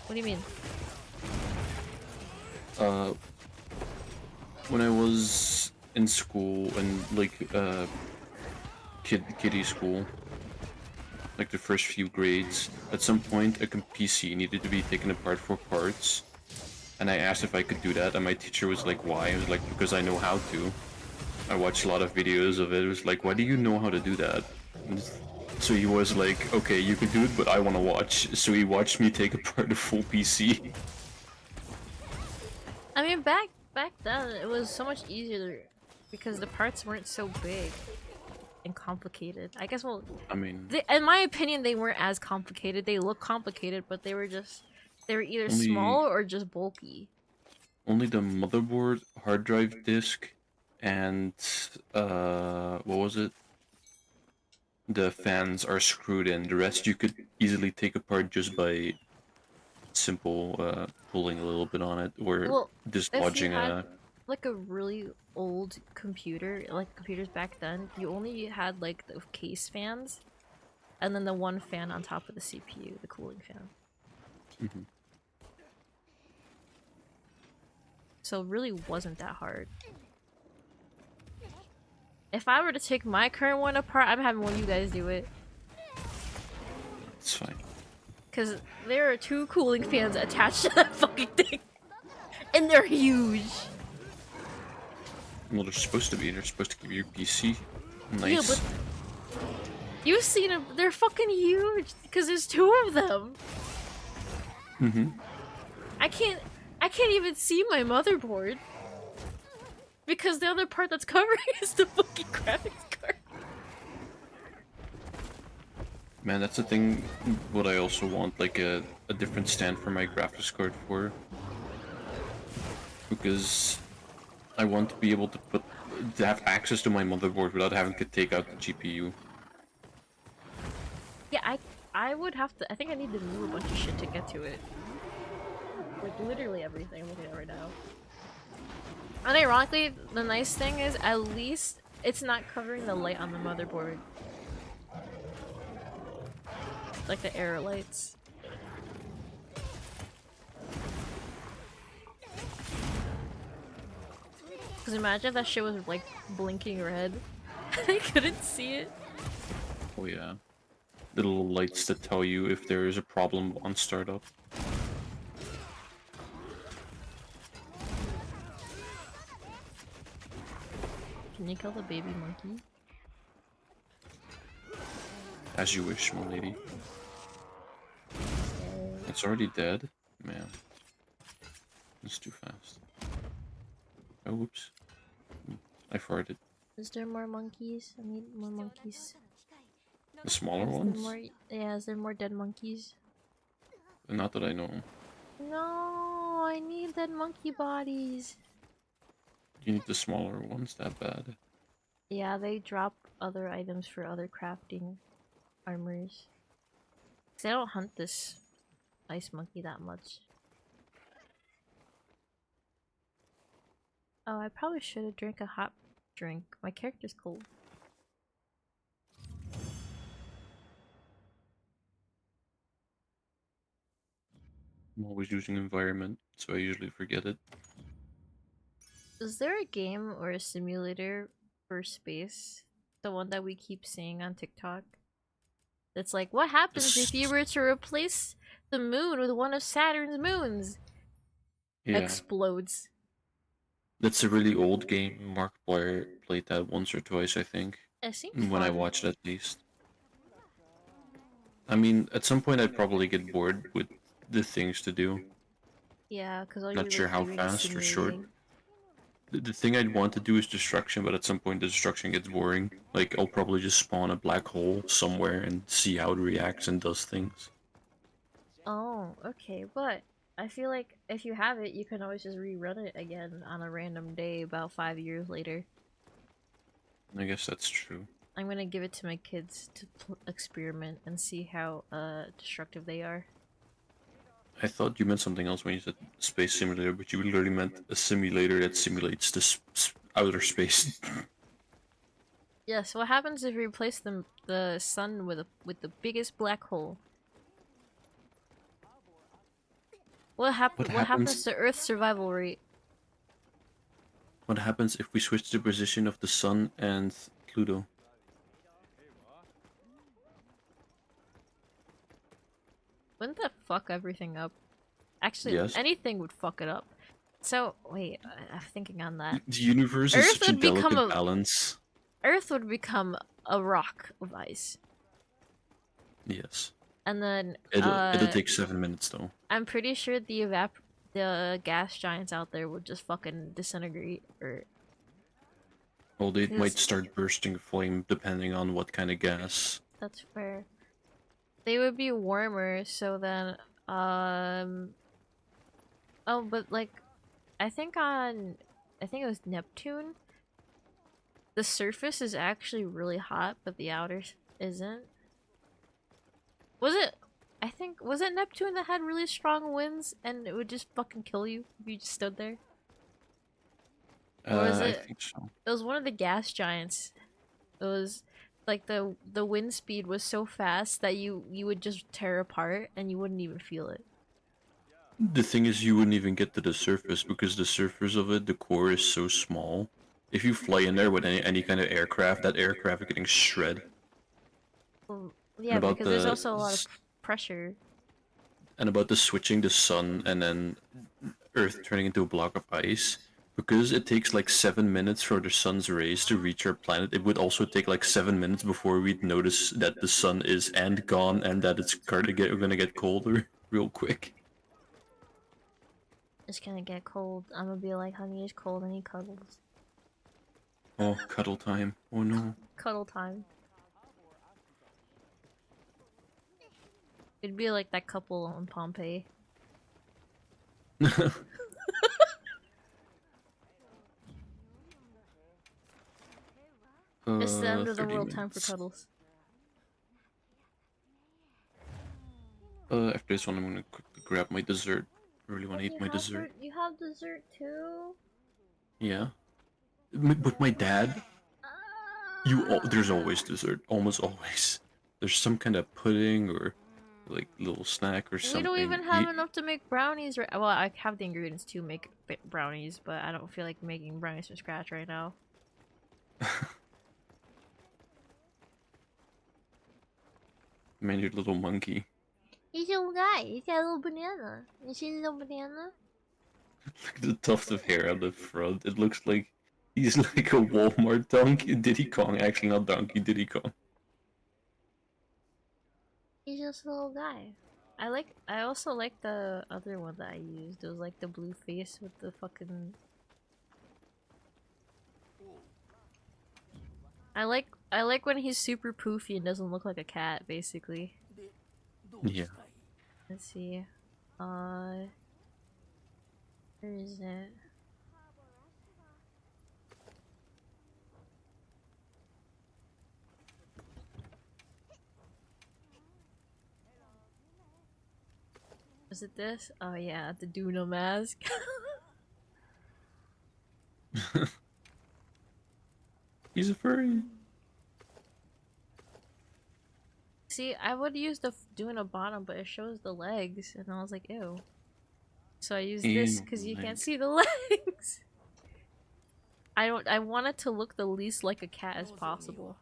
What do you mean? When I was in school and like kiddie school, like the first few grades, at some point a PC needed to be taken apart for parts, and I asked if I could do that, and my teacher was like, "Why?" I was like, "Because I know how to." I watched a lot of videos of it. It was like, "Why do you know how to do that?" And so he was like, "Okay, you can do it, but I want to watch." So he watched me take apart a full PC. I mean, back then, it was so much easier because the parts weren't so big and complicated. I guess, well, I mean, in my opinion, they weren't as complicated. They look complicated, but they were either small or just bulky. only the motherboard, hard drive disk, and what was it? The fans are screwed in. The rest you could easily take apart just by simple pulling a little bit on it or Well, if you dislodging had a. like a really old computer, like computers back then, you only had like the case fans, and then the one fan on top of the CPU, the cooling fan. Mhm. So it really wasn't that hard. If I were to take my current one apart, I'm having one of you guys do it. It's fine. Because there are 2 cooling fans attached to that fucking thing. And they're huge. Well, they're supposed to be. They're supposed to keep your PC nice. Yeah, but you've seen them. They're fucking huge. Because there's 2 of them. Mm-hmm. I can't even see my motherboard. Because the other part that's covering is the fucking graphics card. Man, that's the thing. What I also want, like a different stand for my graphics card for, because I want to be able to have access to my motherboard without having to take out the GPU. Yeah, I would have to. I think I need to move a bunch of shit to get to it. Like literally everything I'm looking at right now. And ironically, the nice thing is at least it's not covering the light on the motherboard. Like the air lights. Because imagine if that shit was like blinking red. I couldn't see it. Oh yeah, little lights that tell you if there is a problem on startup. Can you kill the baby monkey? As you wish, my lady. It's already dead? Man. It's too fast. Oh, whoops. I farted. Is there more monkeys? I need more monkeys. The smaller Is there ones? more? Yeah, is there more dead monkeys? Not that I know. No, I need dead monkey bodies. You need the smaller ones that bad. Yeah, they drop other items for other crafting armors. 'Cause I don't hunt this ice monkey that much. Oh, I probably should have drank a hot drink. My character's cold. I'm always using environment, so I usually forget it. Is there a game or a simulator for space? The one that we keep seeing on TikTok? That's like, what happens if you were to replace the moon with one of Saturn's moons? Yeah. Explodes. That's a really old game. Markiplier played that once or twice, I think. It seems When I fun. watched at least. I mean, at some point I'd probably get bored with the things to do. Yeah, because all Not you're sure like how doing is fast or short. simulating. The thing I'd want to do is destruction, but at some point the destruction gets boring. Like, I'll probably just spawn a black hole somewhere and see how it reacts and does things. Oh, okay, but I feel like if you have it, you can always just rerun it again on a random day about 5 years later. I guess that's true. I'm gonna give it to my kids to experiment and see how destructive they are. I thought you meant something else when you said space simulator, but you literally meant a simulator that simulates the outer space. Yes, what happens if we replace the sun with the biggest black hole? What What happens happens? to Earth's survival rate? What happens if we switch the position of the sun and Pluto? Wouldn't that fuck everything up? Actually, Yes. anything would fuck it up. So, wait, I'm thinking on that. The universe is Earth such a would become delicate a balance. Earth would become a rock of ice. Yes. And then It'll take 7 minutes though. I'm pretty sure the gas giants out there would just fucking disintegrate or Well, they might Yes. start bursting flame depending on what kind of gas. that's fair. They would be warmer, so then oh, but like I think it was Neptune. The surface is actually really hot, but the outer isn't. Was it? I think was it Neptune that had really strong winds and it would just fucking kill you if you just stood there? Or was I it? think so. It was one of the gas giants. It was like the wind speed was so fast that you would just tear apart and you wouldn't even feel it. The thing is, you wouldn't even get to the surface because the surface of it, the core is so small. If you fly in there with any kind of aircraft, that aircraft is getting shred. Well, And yeah, about because there's also a lot of pressure. the switching the sun and then Earth turning into a block of ice. Because it takes like 7 minutes for the sun's rays to reach our planet, it would also take like 7 minutes before we'd notice that the sun is and gone and that it's gonna get colder real quick. It's gonna get cold. I'm gonna be like, honey, it's cold. I need cuddles. Oh, cuddle time. Oh no. Cuddle time. It'd be like that couple in Pompeii. It's the end of the 30 world. Time for minutes. cuddles. After this one, I'm gonna quickly grab my dessert. I really want to eat my dessert. You have dessert too. Yeah. With my dad, there's always dessert. Almost always. There's some kind of pudding or like little snack or We something. don't even have enough to make brownies. Well, I have the ingredients to make brownies, but I don't feel like making brownies from scratch right now. Man, you little monkey. He's a little guy. He's got a little banana. You see the little banana? Look at the tuft of hair on the front. It looks like he's like a Walmart donkey. Diddy Kong. Actually, not donkey. Diddy Kong. He's just a little guy. I also like the other one that I used. It was like the blue face with the fucking. I like when he's super poofy and doesn't look like a cat, basically. Yeah. Let's see. Where is it? Was it this? Oh yeah, the Duna mask. He's a furry. See, I would use the Duna bottom, but it shows the legs, and I was like, ew. So I used this Ew, because you can't leg. see the legs. I want it to look the least like a cat as possible.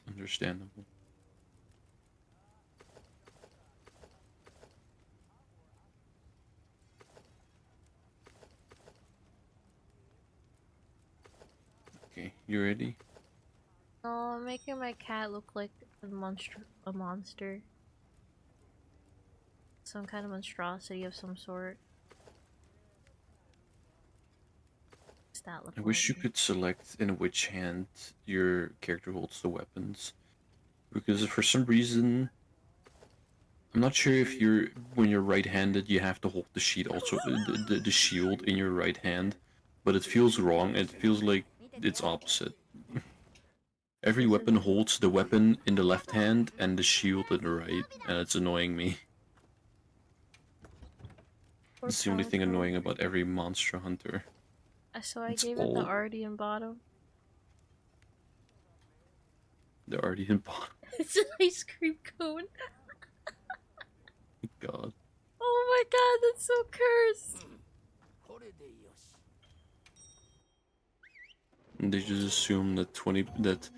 Understandable. Okay, you ready? Oh, I'm making my cat look like a monster. Some kind of monstrosity of some sort. that I wish you Laporte. could select in which hand your character holds the weapons. Because for some reason, I'm not sure if when you're right-handed, you have to hold the sheet also, the shield in your right hand. But it feels wrong, it feels like it's opposite. Every This weapon is- holds the weapon in the left hand and the shield in the right, and it's annoying me. Poor It's the only thing Palico. annoying about every Monster Hunter. So I It's gave it the all Ardian bottom. they're already in bottom. It's an ice cream cone. God. Oh my god, that's so cursed. And they just assume that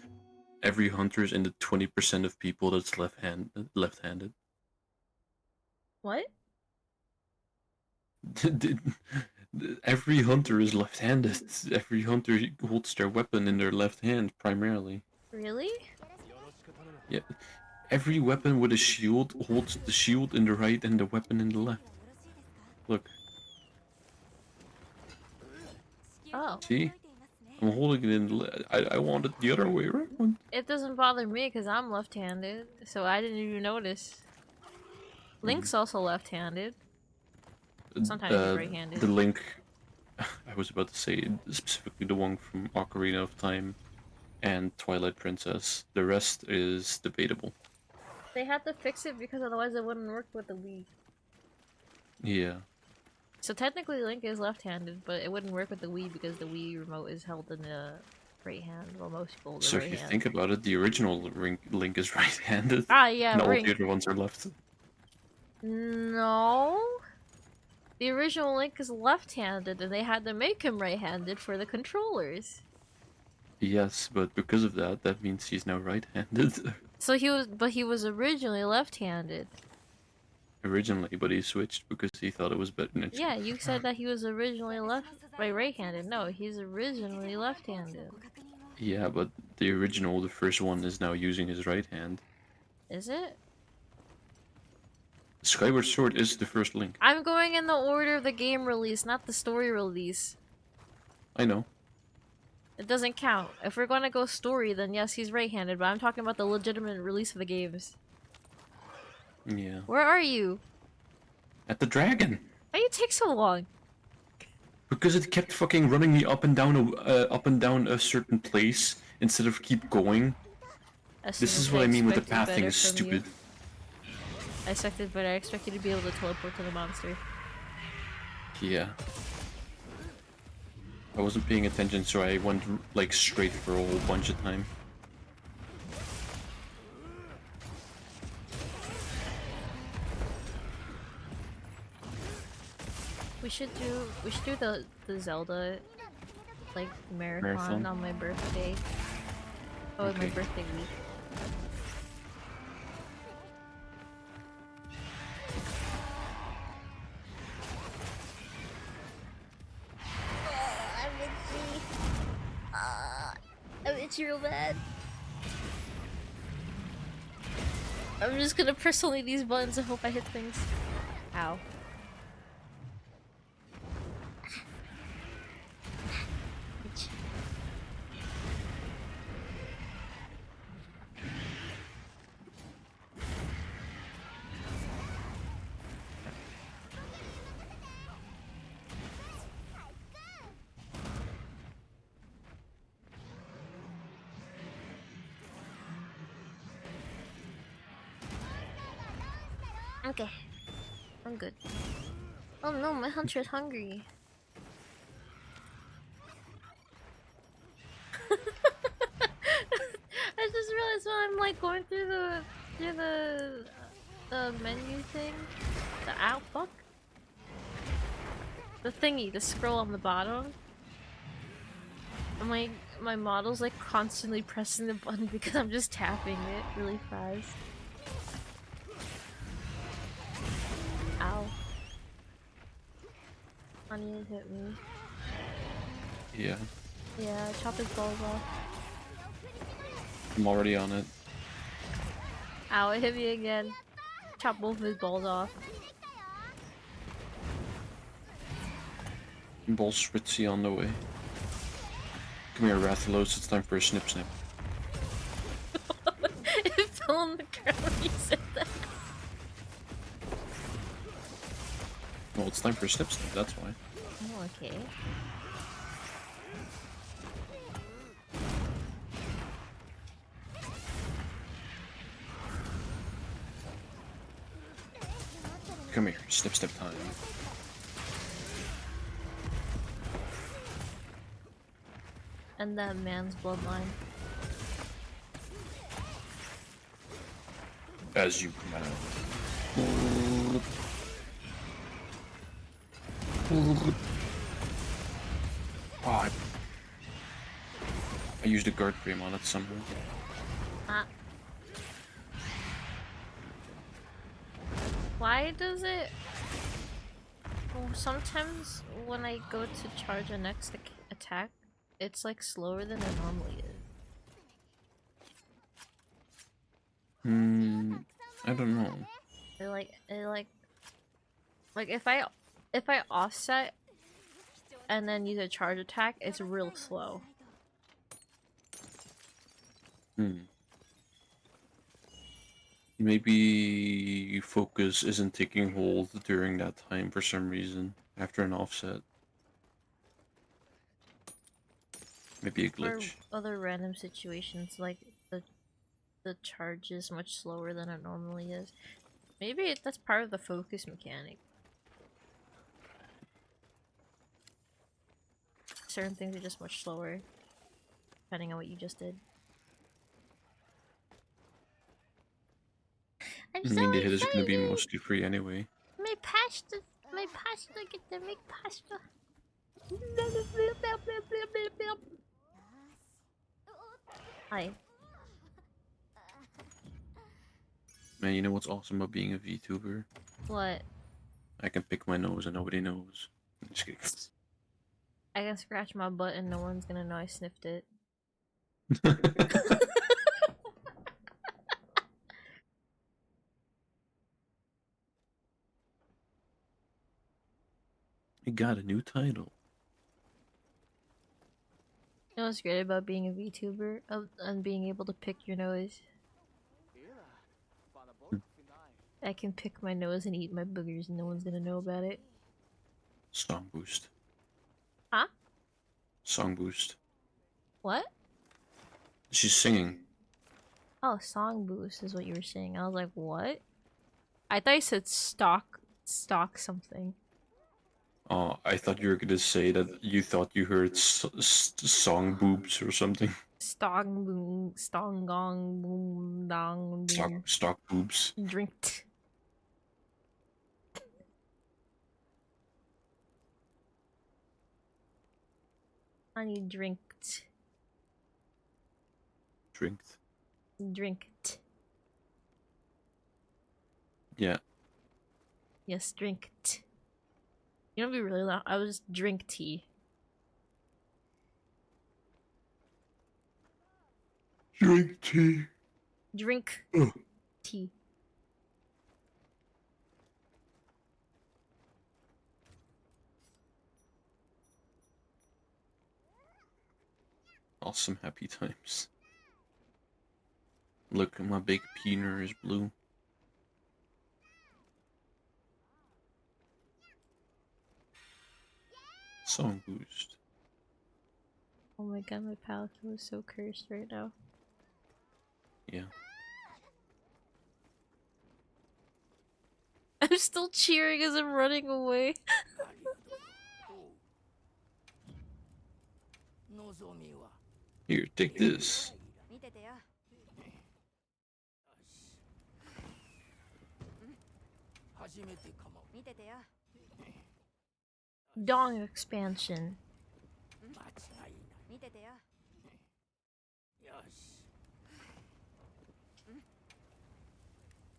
every hunter is in the 20% of people that's left-handed. What? Every hunter is left-handed. Every hunter holds their weapon in their left hand primarily. Really? Yeah. Every weapon with a shield holds the shield in the right and the weapon in the left. Look. Oh. See? I'm holding it in the I want it the other way around. It doesn't bother me because I'm left-handed, so I didn't even notice. Link's also left-handed. Sometimes he's right-handed. The Link, I was about to say specifically the one from Ocarina of Time and Twilight Princess. The rest is debatable. They had to fix it because otherwise it wouldn't work with the Wii. Yeah. So technically Link is left-handed, but it wouldn't work with the Wii because the Wii remote is held in the right hand, while most people hold the So right if you hand. think about it, the original Link is right-handed. Ah, yeah, and all Link. the other ones are left. No. The original Link is left-handed, and they had to make him right-handed for the controllers. Yes, but because of that, that means he's now right-handed. So he was originally left-handed. Originally, but he switched because he thought it was better. Yeah, you said that he was originally right-handed. No, he's originally left-handed. Yeah, but the first one, is now using his right hand. Is it? Skyward Sword is the first Link. I'm going in the order of the game release, not the story release. I know. It doesn't count. If we're gonna go story, then yes, he's right-handed, but I'm talking about the legitimate release of the games. Yeah. Where are you? At the dragon! Why do you take so long? Because it kept fucking running me up and down a certain place instead of keep going. This is what I mean with the pathing is stupid. I expect you to be able to teleport to the monster. Yeah. I wasn't paying attention, so I went like straight for a whole bunch of time. We should do the Zelda like marathon on my birthday. Oh, Okay. my birthday week. I'm itchy. I'm itchy real bad. I'm just gonna press only these buttons and hope I hit things. Ow. Itch. Okay. I'm good. Oh no, my hunter's hungry. I just realized when I'm like going through the menu thing, the ow fuck, the thingy, the scroll on the bottom. And my model's like constantly pressing the button because I'm just tapping it really fast. Ow. Anya hit me. Yeah. Yeah, chop his balls off. I'm already on it. Ow, it hit me again. Chop both of his balls off. Ball Spritzy on the way. Come here, Rathalos, it's time for a snip snip. It fell on the ground when you said that. Well, it's time for a snip snip, that's why. Oh, okay. Come here, snip snip time. And that man's bloodline. As you come out. Oh, I used a guard frame on it somehow. Ah. Why does it... Oh, sometimes when I go to charge a next attack, it's like slower than it normally is. I don't know. Like if I offset and then use a charge attack, it's real slow. Maybe focus isn't taking hold during that time for some reason, after an offset. Maybe a Or glitch. other random situations, like the charge is much slower than it normally is. Maybe that's part of the focus mechanic. Certain things are just much slower, depending on what you just did. I'm I so mean, the hit is gonna be excited! mostly free anyway. My pasta, get to make pasta. Hi. Man, you know what's awesome about being a VTuber? What? I can pick my nose and nobody knows. I'm just kidding. I can scratch my butt and no one's gonna know I sniffed it. I got a new title. You know what's great about being a VTuber? And being able to pick your nose? I can pick my nose and eat my boogers and no one's gonna know about it. Song boost. Huh? Song boost. What? She's singing. Oh, song boost is what you were saying. I was like, what? I thought you said stock something. Oh, I thought you were gonna say that you thought you heard song boobs or something. Stong boom, stong gong boom dong boom. Stock boobs. Drinked. Honey drinked. Drinked. Drinked. Yeah. Yes, drinked. You know, be really loud. I was drink tea. Drink tea. Drink Ugh. tea. Awesome happy times. Look, my big peener is blue. Song boost. Oh my god, my Palico is so cursed right now. Yeah. I'm still cheering as I'm running away. Here, take this. Dong expansion.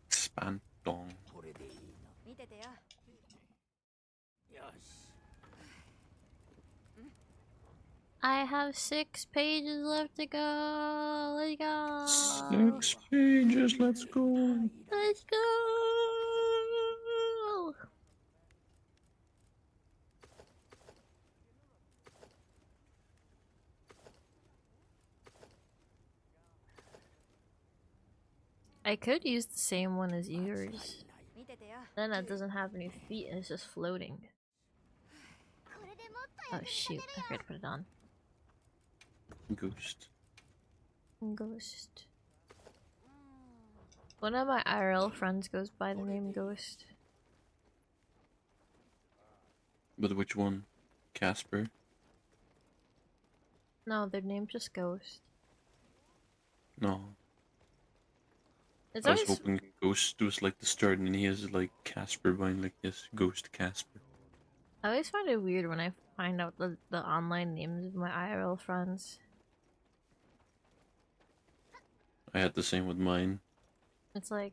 Span dong. I have 6 pages left to go. Let's go. 6 pages, let's go. Let's go. I could use the same one as yours. Then it doesn't have any feet and it's just floating. Oh shoot, I forgot to put it on. Ghost. Ghost. One of my IRL friends goes by the name Ghost. But which one? Casper? No, their name's just Ghost. No. It's I was always hoping Ghost was like the start and he has like Casper behind like this. Ghost Casper. I always find it weird when I find out the online names of my IRL friends. I had the same with mine. It's like,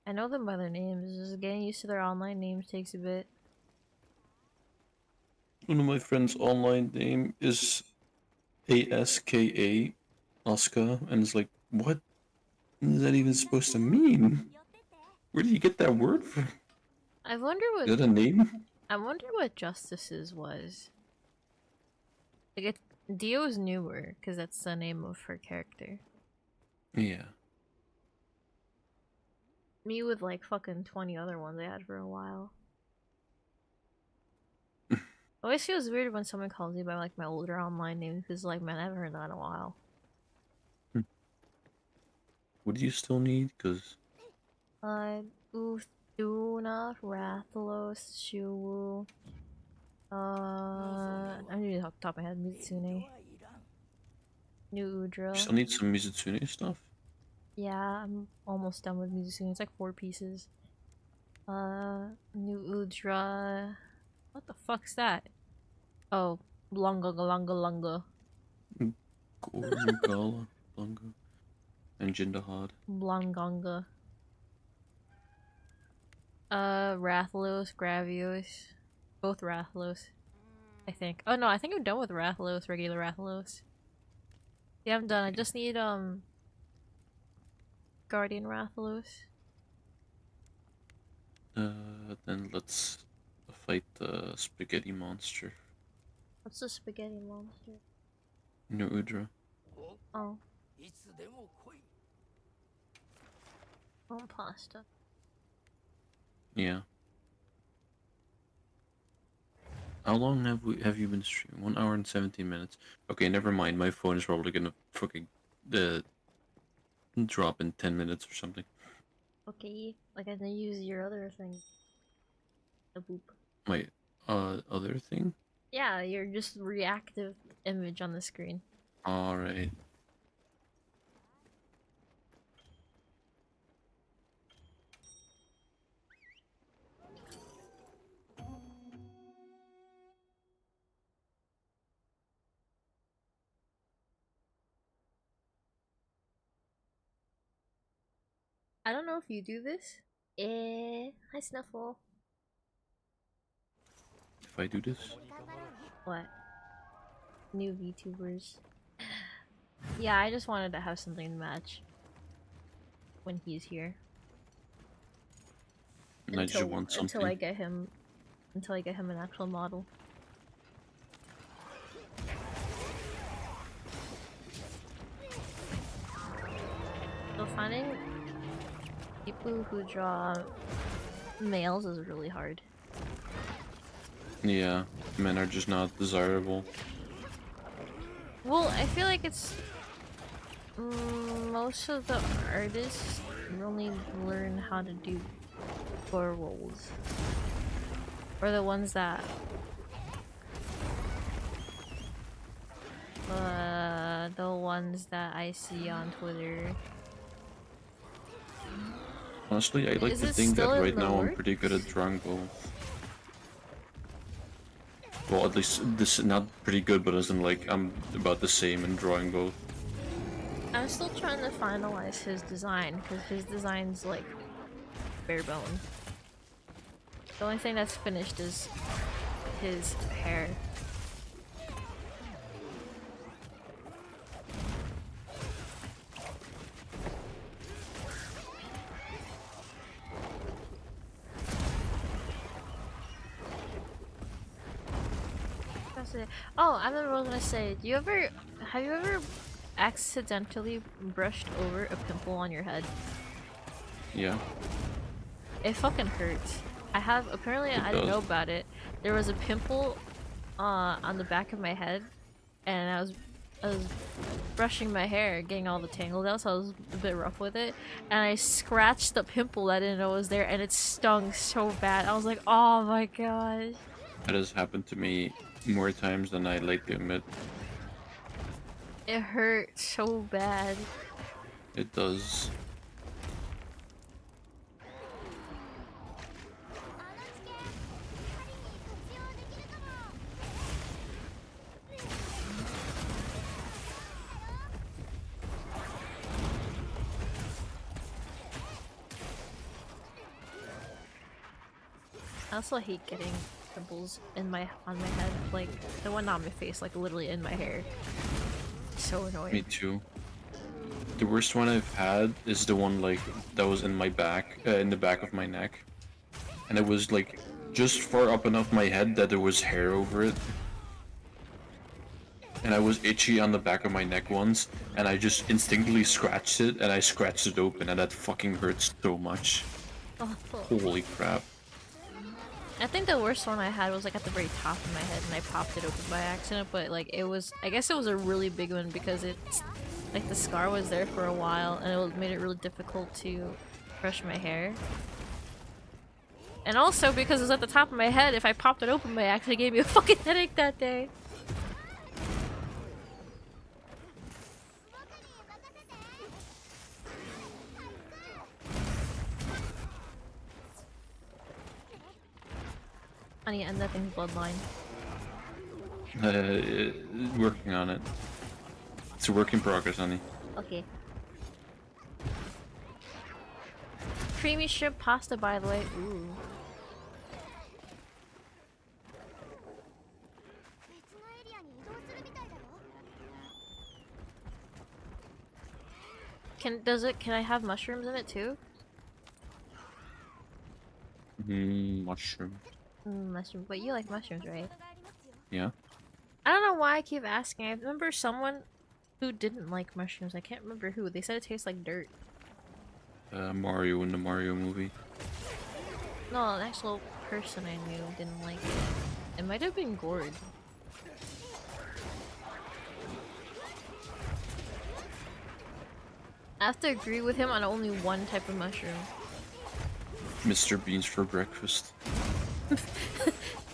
I know them by their names, just getting used to their online names takes a bit. One of my friends' online name is ASKA, Oscar, and it's like, what is that even supposed to mean? Where do you get that word from? I wonder what Is that a name? I wonder what Justice's was. Like Dio's newer, because that's the name of her character. Yeah. Me with like fucking 20 other ones I had for a while. Always feels weird when someone calls me by like my older online name because like man I haven't heard that in a while. What do you still need? Cause Uthuna, Rathalos, Shuwu. I'm doing it off the top of my head. Mitsune. New you Udra. still need some Mizutsune stuff. Yeah, I'm almost done with Mitsune. It's like 4 pieces. New Udra. What the fuck's that? Oh, Lunga Lunga Lunga. Gala, Lunga, and Jindahad. Blongonga. Rathalos, Gravios. Both Rathalos. I think. Oh no, I think I'm done with Rathalos, regular Rathalos. Yeah, I'm done. I just need, Guardian Rathalos. Then let's fight the spaghetti monster. What's the spaghetti monster? No Udra. Oh. Oh, pasta. Yeah. How long have you been streaming? 1 hour and 17 minutes. Okay, never mind. My phone is probably gonna fucking drop in 10 minutes or something. Okay, like I can use your other thing. The boop. My other thing? Yeah, your just reactive image on the screen. Alright. I don't know if you do this. Hi Snuffle. If I do this? What? New VTubers. Yeah, I just wanted to have something to match when he's here. And I just want something. Until I get him an actual model. So finding people who draw males is really hard. Yeah, men are just not desirable. Well, I feel like it's most of the artists only learn how to do core roles, or the ones that I see on Twitter. Honestly, I like Is to it think that still in right the now I'm works? pretty good at drawing both. Well, at least this is not pretty good, but as in like I'm about the same in drawing both. I'm still trying to finalize his design because his design's like bare bone. The only thing that's finished is his hair. Oh, I was gonna say, have you ever accidentally brushed over a pimple on your head? Yeah. It fucking hurts. I have apparently It I didn't know does. about it. There was a pimple on the back of my head, and I was brushing my hair, getting all the tangles out, so I was a bit rough with it. And I scratched the pimple I didn't know was there, and it stung so bad. I was like, oh my gosh. That has happened to me more times than I'd like to admit. It hurt so bad. It does. I also hate getting pimples on my head, like the one on my face, like literally in my hair. So Me annoying. too. The worst one I've had is the one like that was in my back, in the back of my neck, and it was like just far up enough my head that there was hair over it. And I was itchy on the back of my neck once, and I just instinctively scratched it, and I scratched it open, and that fucking hurts so much. Holy crap. I think the worst one I had was like at the very top of my head, and I popped it open by accident. But like it was, I guess it was a really big one because it's like the scar was there for a while, and made it really difficult to brush my hair. And also because it was at the top of my head, if I popped it open by accident, it gave me a fucking headache that day. I need to end that thing's bloodline. Working on it. It's a work in progress, honey. Okay. Creamy shrimp pasta, by the way. Ooh. Can I have mushrooms in it too? Mushroom. Mushroom. But you like mushrooms, right? Yeah. I don't know why I keep asking. I remember someone who didn't like mushrooms. I can't remember who. They said it tastes like dirt. Mario in the Mario movie. No, an actual person I knew didn't like it. It might have been Gord. I have to agree with him on only one type of mushroom. Mr. Beans for breakfast.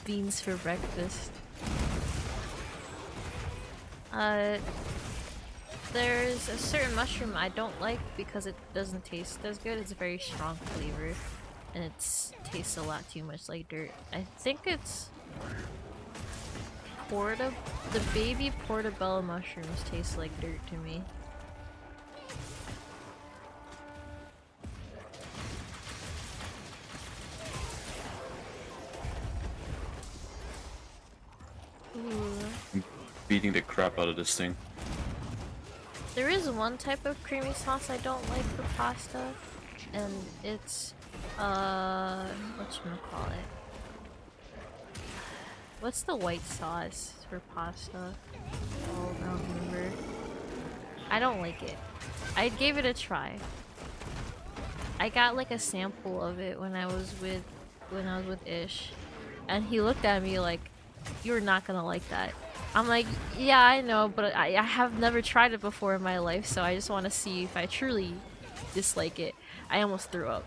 Beans for breakfast. There's a certain mushroom I don't like because it doesn't taste as good. It's a very strong flavor, and it tastes a lot too much like dirt. I think it's the baby portobello mushrooms taste like dirt to me. Ooh. I'm beating the crap out of this thing. There is one type of creamy sauce I don't like for pasta, and it's whatchamacallit? What's the white sauce for pasta? Oh, I don't remember. I don't like it. I gave it a try. I got like a sample of it when I was with Ish, and he looked at me like, "You're not gonna like that." I'm like, "Yeah, I know, but I have never tried it before in my life, so I just want to see if I truly dislike it." I almost threw up.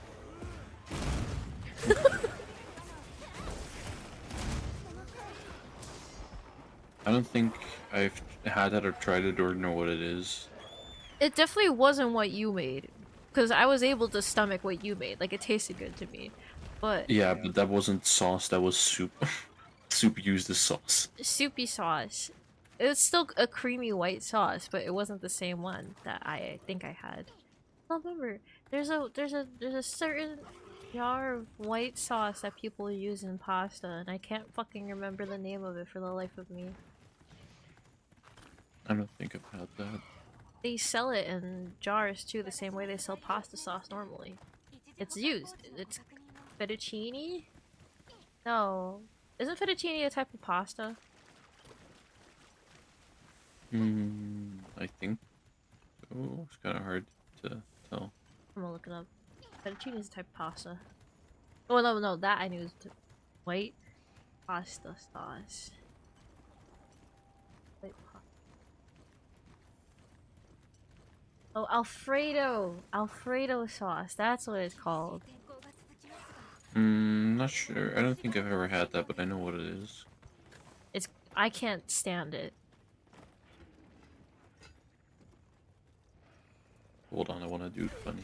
I don't think I've had it or tried it or know what it is. It definitely wasn't what you made, because I was able to stomach what you made. Like, it tasted good to me, but Yeah, but that wasn't sauce, that was soup. Soup used as sauce. soupy sauce. It was still a creamy white sauce, but it wasn't the same one that I think I had. I don't remember. There's a certain jar of white sauce that people use in pasta, and I can't fucking remember the name of it for the life of me. I don't think I've had that. They sell it in jars too, the same way they sell pasta sauce normally. It's used. It's fettuccine? No. Isn't fettuccine a type of pasta? I think. Oh, it's kind of hard to tell. I'm gonna look it up. Fettuccine is type pasta. Oh no, that I knew was white pasta sauce. White pa Oh, Alfredo sauce. That's what it's called. Not sure. I don't think I've ever had that, but I know what it is. I can't stand it. Hold on, I want to do it funny.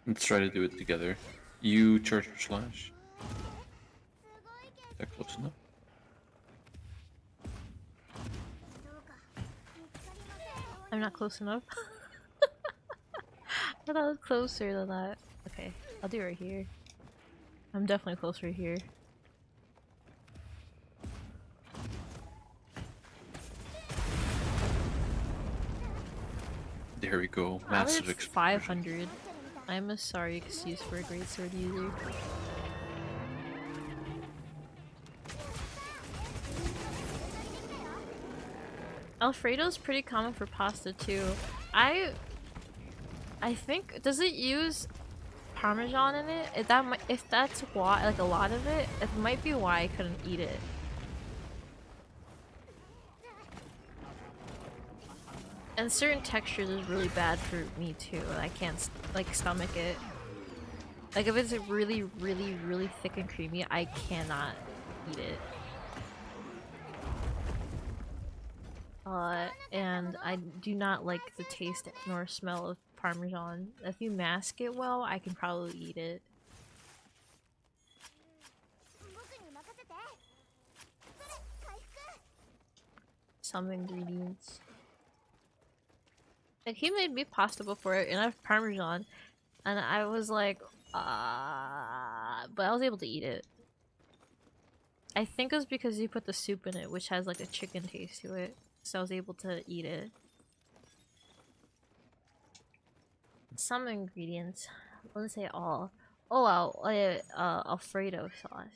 Let's try to do it together. You charge your slash. Is that close enough? I'm not close enough. I thought I was closer than that. Okay, I'll do it right here. I'm definitely close right here. There we go. Massive Massive explosion. 500. I'm a sorry excuse for a great sword user. Alfredo's pretty common for pasta too. I think, does it use Parmesan in it? If that's why, like a lot of it, it might be why I couldn't eat it. And certain textures is really bad for me too. I can't like stomach it. Like if it's really, really, really thick and creamy, I cannot eat it. And I do not like the taste nor smell of Parmesan. If you mask it well, I can probably eat it. Some ingredients. Like he made me pasta before and I have Parmesan, and I was like, but I was able to eat it. I think it was because he put the soup in it, which has like a chicken taste to it, so I was able to eat it. Some ingredients. I wouldn't say all. Oh wow, Alfredo sauce.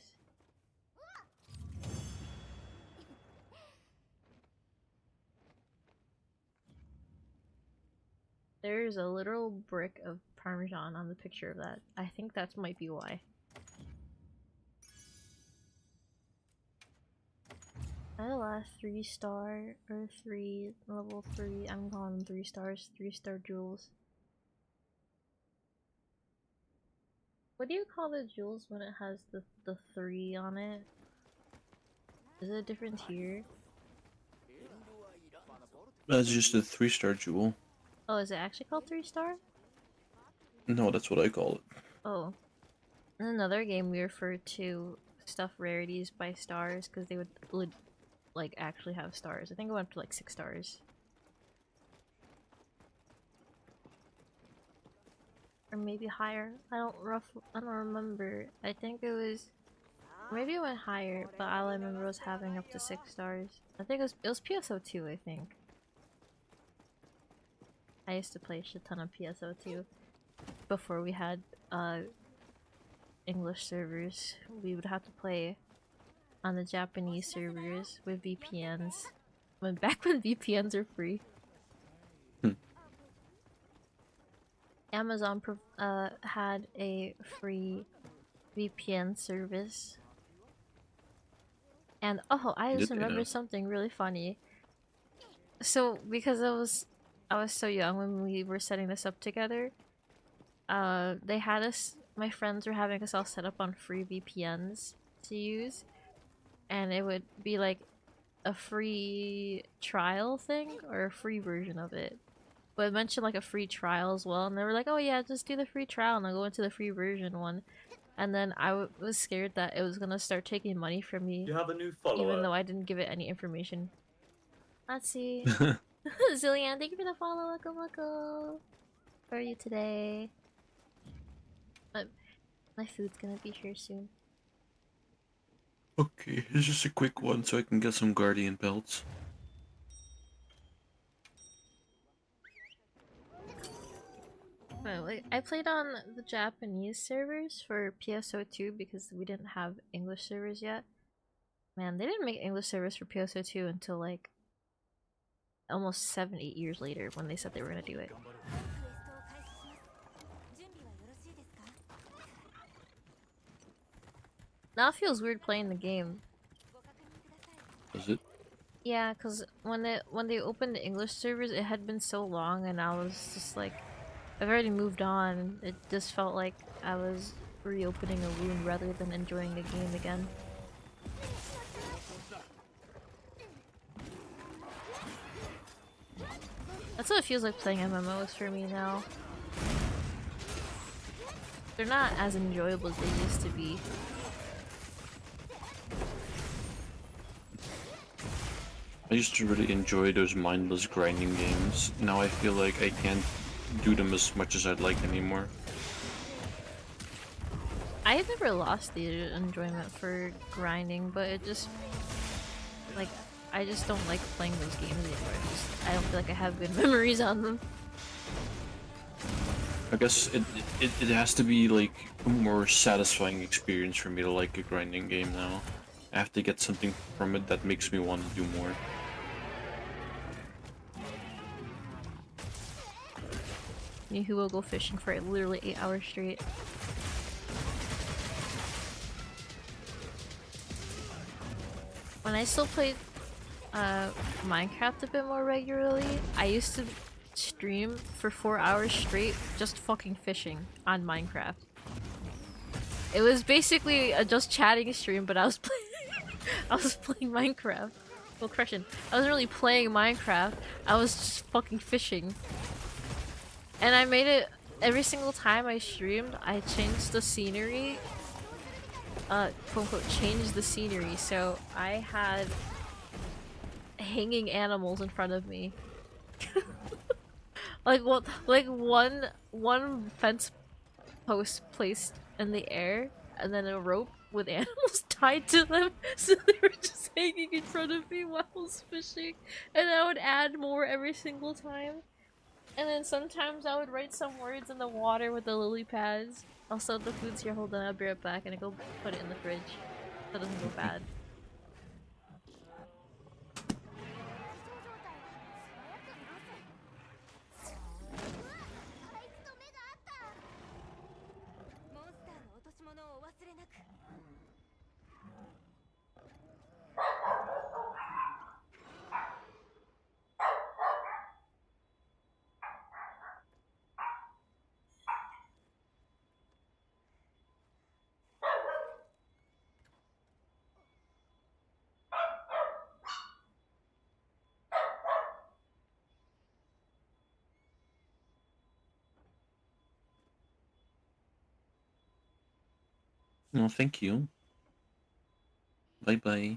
There's a literal brick of Parmesan on the picture of that. I think that might be why. I had a last 3-star or level 3. I'm calling them 3 stars. 3-star jewels. What do you call the jewels when it has the 3 on it? Is it a different tier? That's just a 3-star jewel. Oh, is it actually called 3-star? No, that's what I call it. Oh. In another game, we referred to stuff rarities by stars because they would like actually have stars. I think it went up to like 6 stars. Or maybe higher. I don't remember. I think it was, maybe it went higher, but all I remember was having up to 6 stars. I think it was PSO2, I think. I used to play a shit ton of PSO2 before we had English servers. We would have to play on the Japanese servers with VPNs. Back when VPNs were free. Amazon had a free VPN service. And oh, I just remembered something really funny. So because I was so young when we were setting this up together, they had us, my friends were having us all set up on free VPNs to use, and it would be like a free trial thing or a free version of it, but it mentioned like a free trial as well, and they were like, oh yeah, just do the free trial and I'll go into the free version one. And then I was scared that it was gonna start taking money from me. You have a new follower. Even though I didn't give it any information. Let's see. Zillian, thank you for the follow. Welcome. How are you today? My food's gonna be here soon. Okay, it's just a quick one so I can get some Guardian belts. Well, I played on the Japanese servers for PSO2 because we didn't have English servers yet. Man, they didn't make English service for PSO2 until like almost 7, 8 years later when they said they were gonna do it. Now it feels weird playing the game. Is it? Yeah, cause when they opened the English servers, it had been so long, and I was just like, I've already moved on. It just felt like I was reopening a wound rather than enjoying the game again. That's what it feels like playing MMOs for me now. They're not as enjoyable as they used to be. I used to really enjoy those mindless grinding games. Now I feel like I can't do them as much as I'd like anymore. I never lost the enjoyment for grinding, but it just like I just don't like playing those games anymore. I don't feel like I have good memories on them. I guess it has to be like a more satisfying experience for me to like a grinding game now. I have to get something from it that makes me want to do more. Me who will go fishing for literally 8 hours straight. When I still played Minecraft a bit more regularly, I used to stream for 4 hours straight just fucking fishing on Minecraft. It was basically a just chatting stream, but I was playing I was playing Minecraft. Well, correction, I wasn't really playing Minecraft. I was just fucking fishing. And I made it every single time I streamed, I changed the scenery. Quote unquote, changed the scenery, so I had hanging animals in front of me. Like what? Like one fence post placed in the air, and then a rope with animals tied to them, so they were just hanging in front of me while I was fishing. And I would add more every single time. And then sometimes I would write some words in the water with the lily pads. Also, the food's here. Hold on, I'll be right back, and I go put it in the fridge so it doesn't go bad. No, thank you. Bye bye.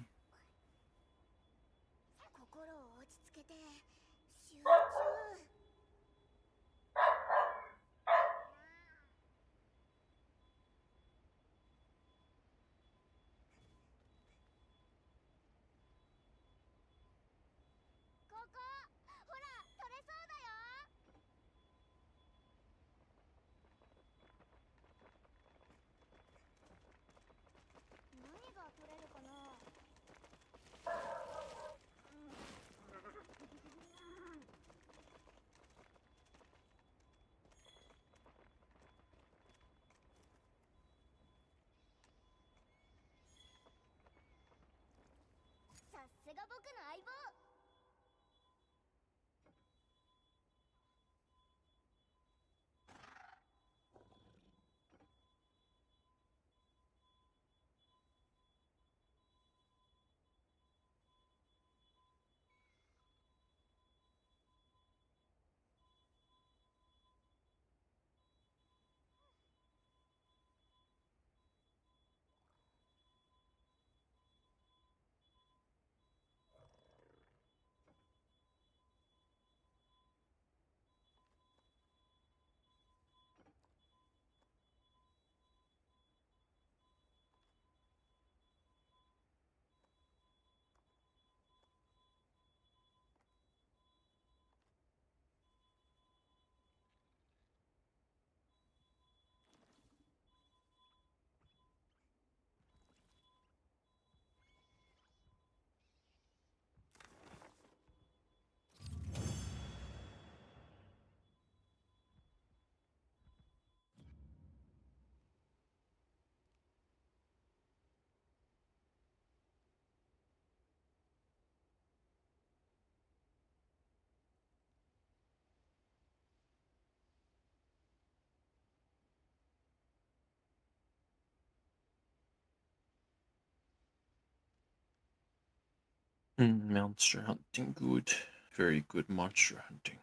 Monster hunting, good. Very good monster hunting.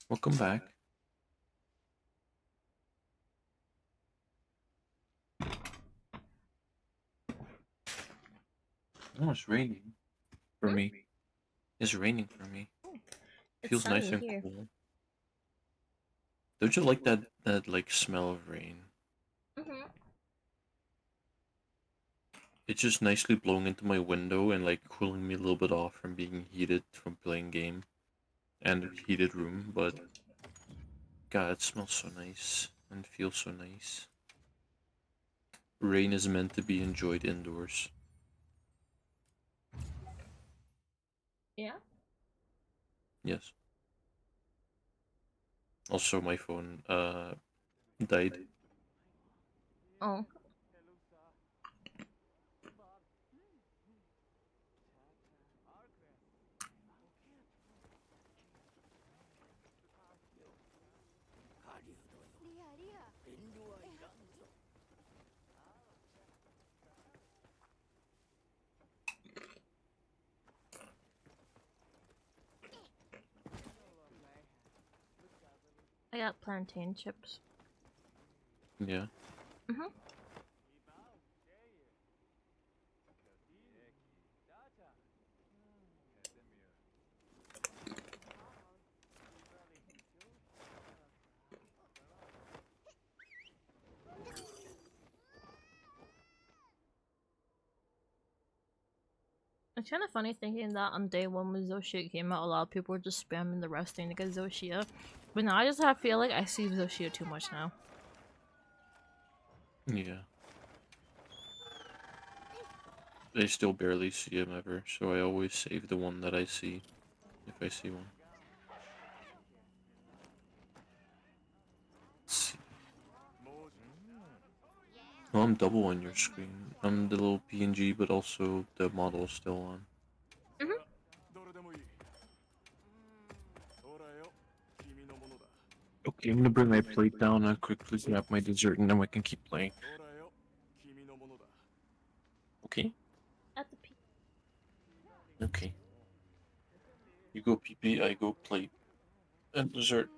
Welcome back. Oh, it's raining for Hmm? me. It's raining for me. It's Feels nice sunny and here. cool. Don't you like that like smell of rain? Mm-hmm. It's just nicely blowing into my window and like cooling me a little bit off from being heated from playing game and heated room, but God, it smells so nice and feels so nice. Rain is meant to be enjoyed indoors. Yeah. Yes. Also, my phone died. Oh. I got plantain chips. Yeah. Mm-hmm. It's kind of funny thinking that on day one when Zoshia came out, a lot of people were just spamming the resting to get Zoshia. But now I just have feel like I see Zoshia too much now. Yeah. I still barely see him ever, so I always save the one that I see, if I see one. Let's see. Oh, I'm double on your screen. I'm the little PNG, but also the model is still on. Mm-hmm. Okay, I'm gonna bring my plate down and quickly grab my dessert, and then we can keep playing. Okay? At the peak. Okay. You go PP, I go plate and dessert.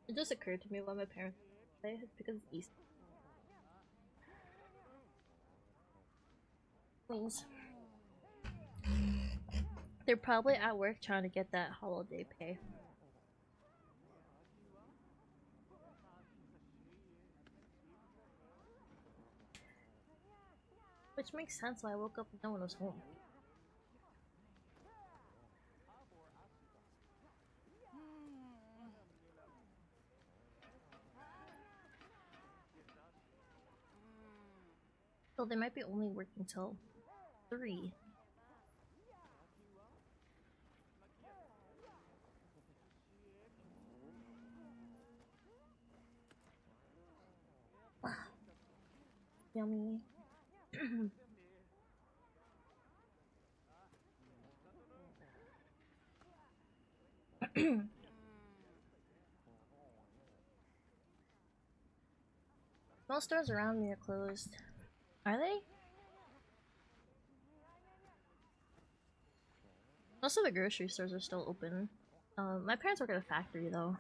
It just occurred to me why my parents say it's because it's Easter. Means they're probably at work trying to get that holiday pay. Which makes sense why I woke up and no one was home. So they might be only working till 3. Yummy. Most stores around me are closed. Are they? Most of the grocery stores are still open. My parents work at a factory though.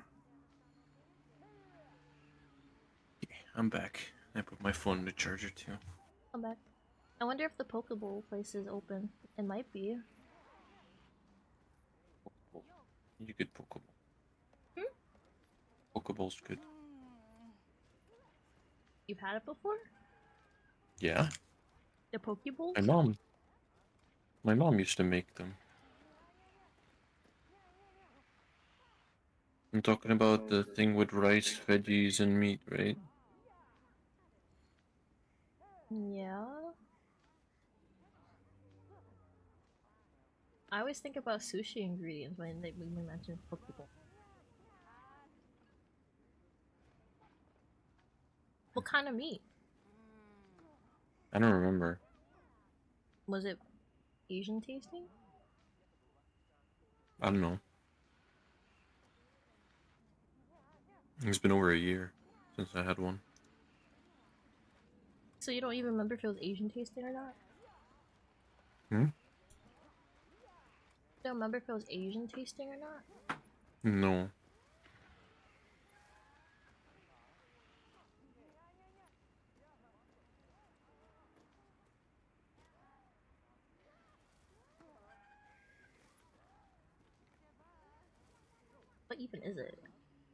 I'm back. I put my phone in the charger too. I'm back. I wonder if the Pokeball place is open. It might be. You get Pokeball. Hmm? Pokeball's good. You've had it before? Yeah. The Pokeballs? My mom used to make them. I'm talking about the thing with rice, veggies, and meat, right? Yeah. I always think about sushi ingredients when we mention Pokeball. What kind of meat? I don't remember. Was it Asian tasting? I don't know. It's been over a year since I had one. So you don't even remember if it was Asian tasting or not? Hmm? You don't remember if it was Asian tasting or not? No. What even is it?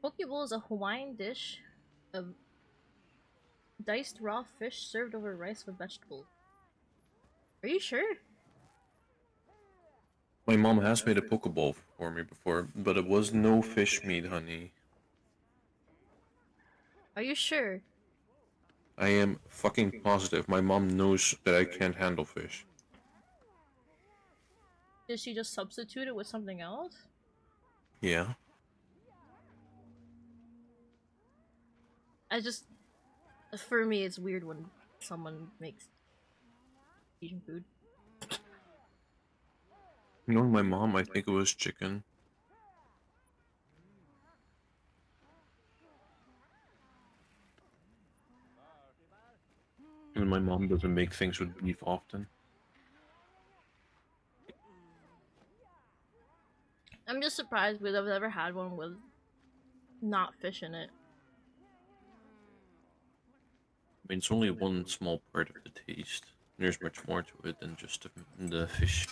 Pokeball is a Hawaiian dish of diced raw fish served over rice with vegetables. Are you sure? My mom has made a Pokeball for me before, but it was no fish meat, honey. Are you sure? I am fucking positive. My mom knows that I can't handle fish. Did she just substitute it with something else? Yeah. I just, for me, it's weird when someone makes Asian food. Knowing my mom, I think it was chicken. And my mom doesn't make things with beef often. I'm just surprised because I've never had one with not fish in it. I mean, it's only one small part of the taste. There's much more to it than just the fish.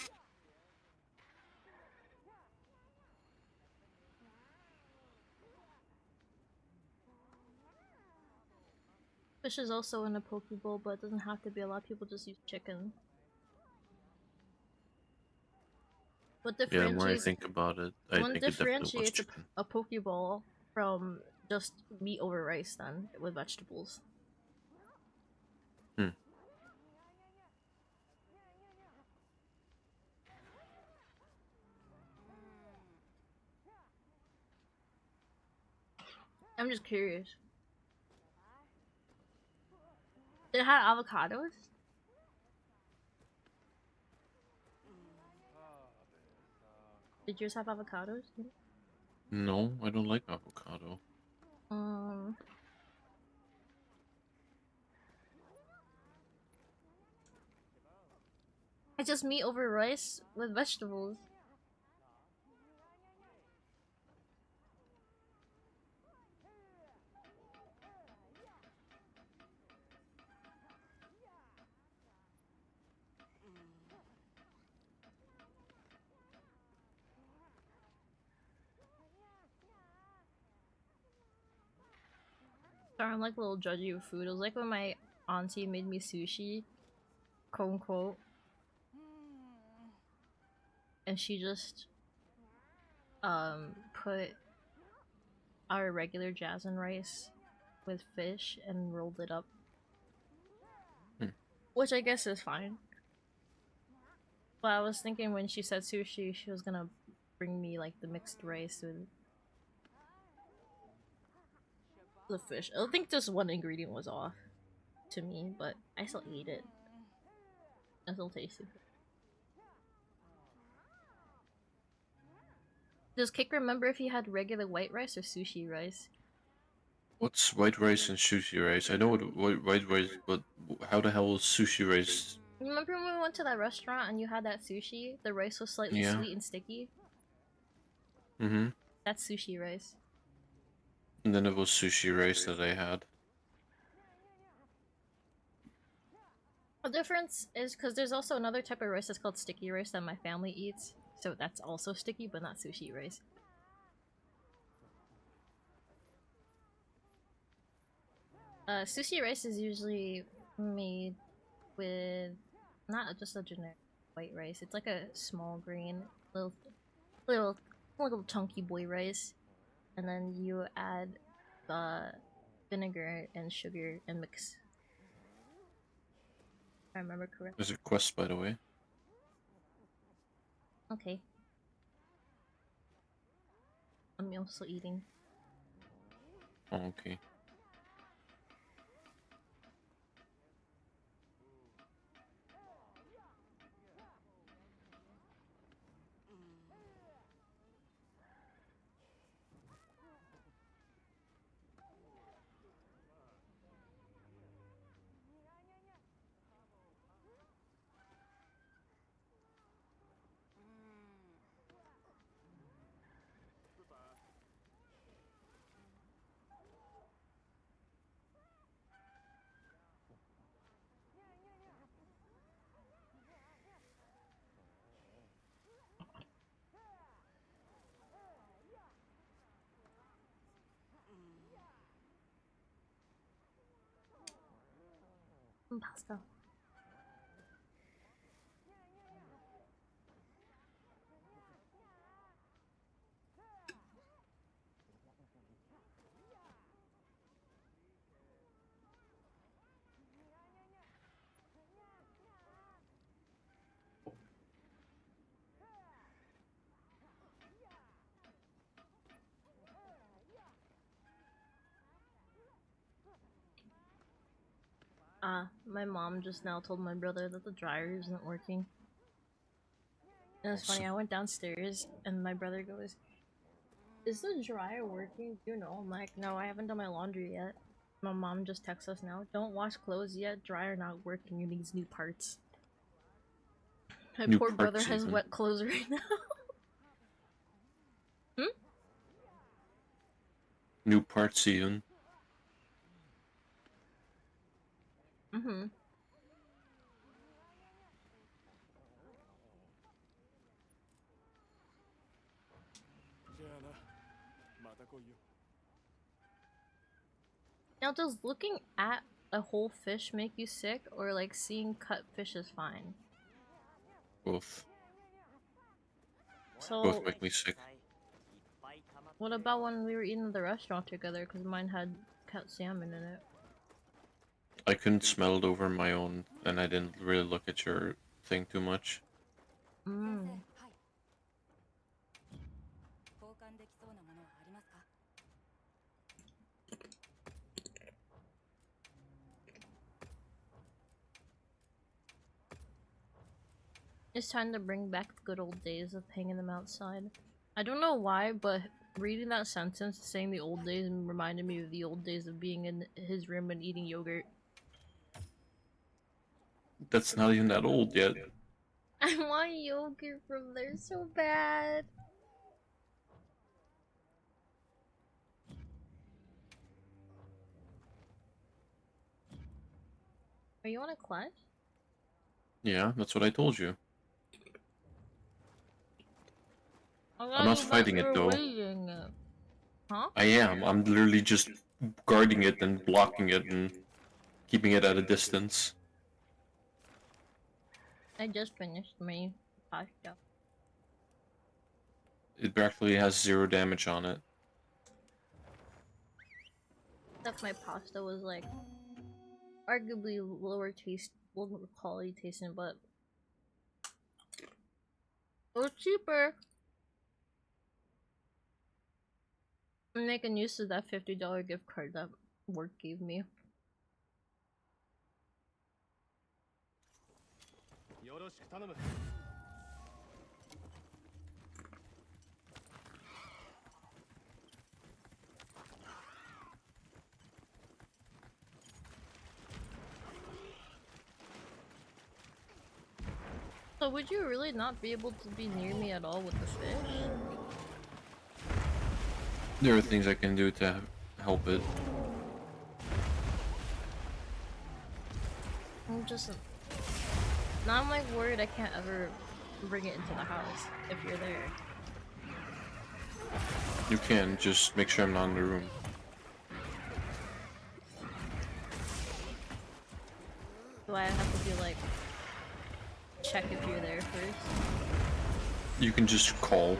Fish is also in a Pokeball, but it doesn't have to be. A lot of people just use chicken. What Yeah, the more I differentiates think about it, I what think it definitely was differentiates chicken. a Pokeball from just meat over rice then with vegetables? Hmm. I'm just curious. Did it have avocados? Did yours have avocados? No, I don't like avocado. Um, it's just meat over rice with vegetables. sound like a little judgy of food. It was like when my auntie made me sushi, quote unquote, and she just put our regular jasmine rice with fish and rolled it up, which I guess is fine. But I was thinking when she said sushi, she was gonna bring me like the mixed rice with the fish. I think just one ingredient was off to me, but I still ate it. It still tasted good. Does Kick remember if he had regular white rice or sushi rice? What's white rice and sushi rice? I know what white rice, but how the hell is sushi rice? Remember when we went to that restaurant and you had that sushi? The rice was slightly Yeah. sweet and sticky? Mm-hmm. That's sushi rice. And then it was sushi rice that I had. The difference is because there's also another type of rice that's called sticky rice that my family eats. So that's also sticky, but not sushi rice. Sushi rice is usually made with not just a generic white rice. It's like a small grain, little chunky boy rice, and then you add vinegar and sugar and mix. If I remember correctly. There's a quest, by the way. Okay. I'm also eating. Oh, okay. Pasta. My mom just now told my brother that the dryer isn't working. And it's funny, I went downstairs and my brother goes, "Is the dryer working? Do you know?" I'm like, "No, I haven't done my laundry yet." My mom just texts us now, "Don't wash clothes yet, dryer not working, you need new parts." My New poor brother parts has even. wet clothes right now. New parts even. Mm-hmm. Now, does looking at a whole fish make you sick, or like seeing cut fish is fine? Both. So, Both make me sick. what about when we were eating at the restaurant together? Because mine had cut salmon in it. I couldn't smell it over my own, and I didn't really look at your thing too much. Mm. It's time to bring back the good old days of hanging them outside. I don't know why, but reading that sentence, saying the old days, reminded me of the old days of being in his room and eating yogurt. That's not even that old yet. I want yogurt from there so bad. Are you on a clutch? Yeah, that's what I told you. I I'm not fighting it though. Huh? I am. I'm literally just guarding it and blocking it and keeping it at a distance. I just finished my pasta. It practically has 0 damage on it. Except my pasta was like arguably lower quality tasting, but it was cheaper. I'm making use of that $50 gift card that work gave me. So would you really not be able to be near me at all with the fish? There are things I can do to help it. I'm just... Now I'm like worried I can't ever bring it into the house if you're there. You can, just make sure I'm not in the room. Do I have to be like... check if you're there first? You can just call.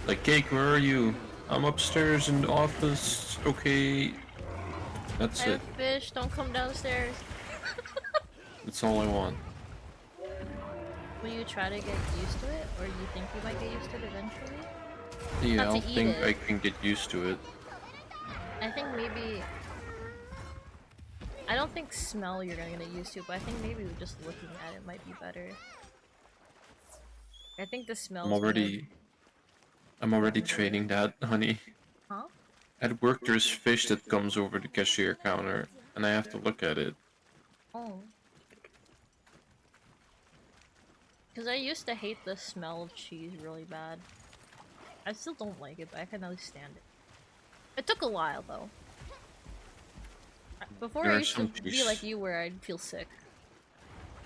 Like, Cake, where are you? I'm upstairs in the office. Okay. That's I it. have fish, don't come downstairs. That's all I want. Will you try to get used to it? Or you think you might get used to it eventually? Yeah, Not I to eat think it. I can get used to it. I think maybe... I don't think smell you're gonna get used to, but I think maybe just looking at it might be better. I think the smell. I'm already trading that, honey. Huh? At work there's fish that comes over the cashier counter, and I have to look at it. Oh. Because I used to hate the smell of cheese really bad. I still don't like it, but I can at least stand it. It took a while though. Before There I are used to some be cheese. like you where I'd feel sick.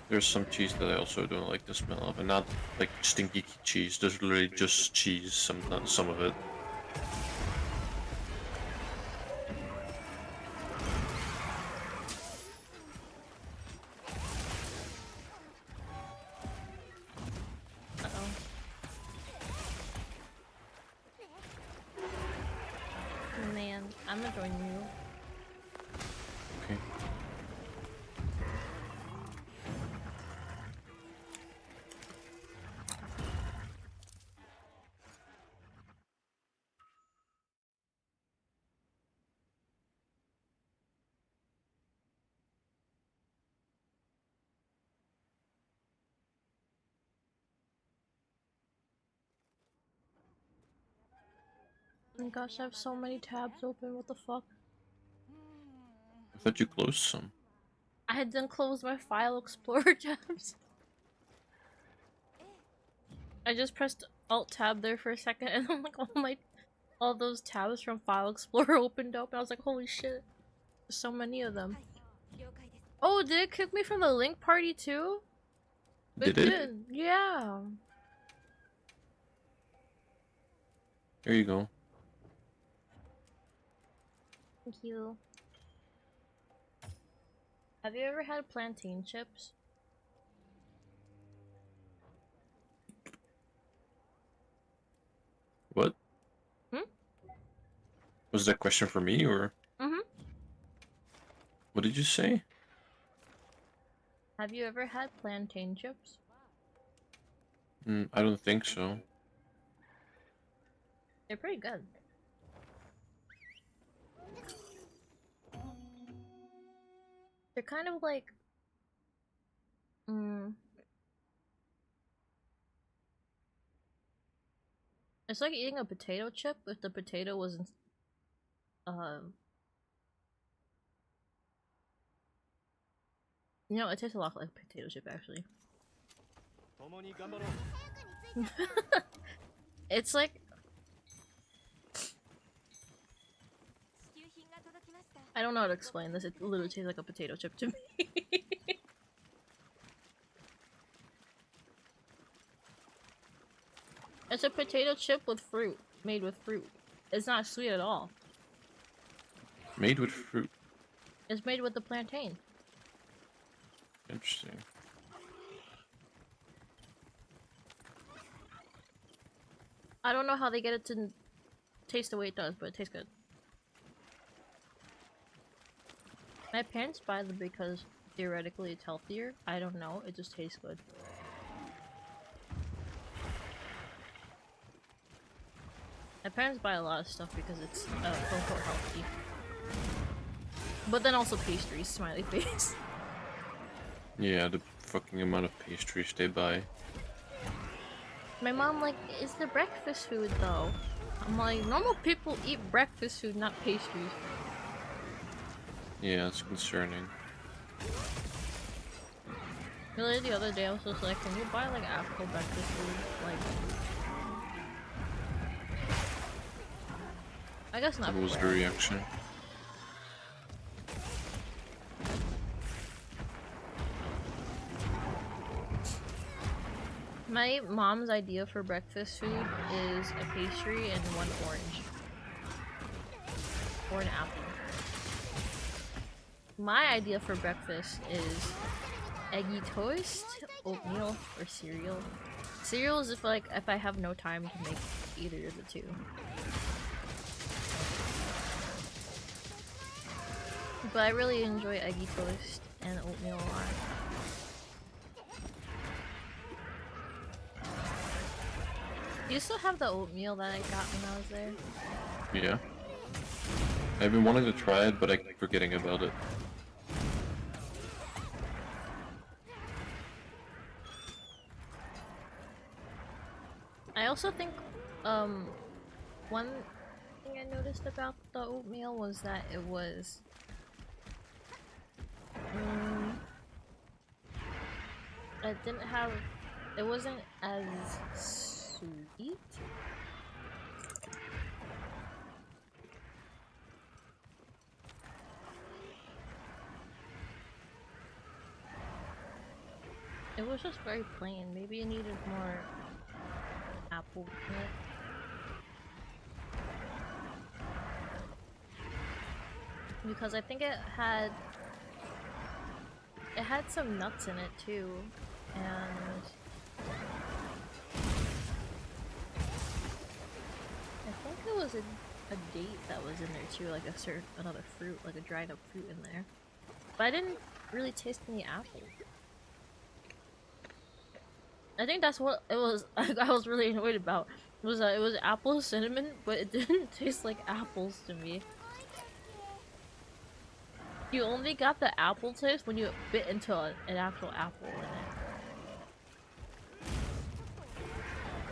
There's some cheese that I also don't like the smell of, and not like stinky cheese. There's literally just cheese, some of it. Uh-oh. Man, I'm gonna join you. Okay. Oh my gosh, I have so many tabs open, what the fuck? I thought you closed some. I had done close my file explorer tabs. I just pressed alt tab there for a second and I'm like, all those tabs from file explorer opened up and I was like, holy shit. There's so many of them. Oh, did it kick me from the link party too? Did it? Yeah. There you go. Thank you. Have you ever had plantain chips? What? Hmm? Was that question for me, or? Mm-hmm. What did you say? Have you ever had plantain chips? I don't think so. They're pretty good. They're kind of like... It's like eating a potato chip if the potato wasn't... You know, it tastes a lot like a potato chip, actually. It's like... I don't know how to explain this, it literally tastes like a potato chip to me. It's a potato chip with fruit, made with fruit. It's not sweet at all. Made with fruit. It's made with the plantain. Interesting. I don't know how they get it to taste the way it does, but it tastes good. My parents buy them because theoretically it's healthier. I don't know, it just tastes good. My parents buy a lot of stuff because it's quote-unquote healthy. But then also pastries, smiley face. Yeah, the fucking amount of pastries they buy. My mom like, it's the breakfast food though. I'm like, normal people eat breakfast food, not pastries. Yeah, it's concerning. Really, the other day I was just like, can you buy like actual breakfast food? Like, I guess not. What was the bread. reaction? My mom's idea for breakfast food is a pastry and one orange. Or an apple. My idea for breakfast is eggy toast, oatmeal, or cereal. Cereal is if I have no time to make either of the two. But I really enjoy eggy toast and oatmeal a lot. Do you still have the oatmeal that I got when I was there? Yeah. I've been wanting to try it, but I keep forgetting about it. I also think, one thing I noticed about the oatmeal was that it was, it wasn't as sweet. It was just very plain. Maybe it needed more apple in it. Because I think it had some nuts in it too, and I think there was a date that was in there too, like another fruit, like a dried up fruit in there. But I didn't really taste any apple. I think that's what it was. I was really annoyed about was that it was apple cinnamon, but it didn't taste like apples to me. You only got the apple taste when you bit into an actual apple in it.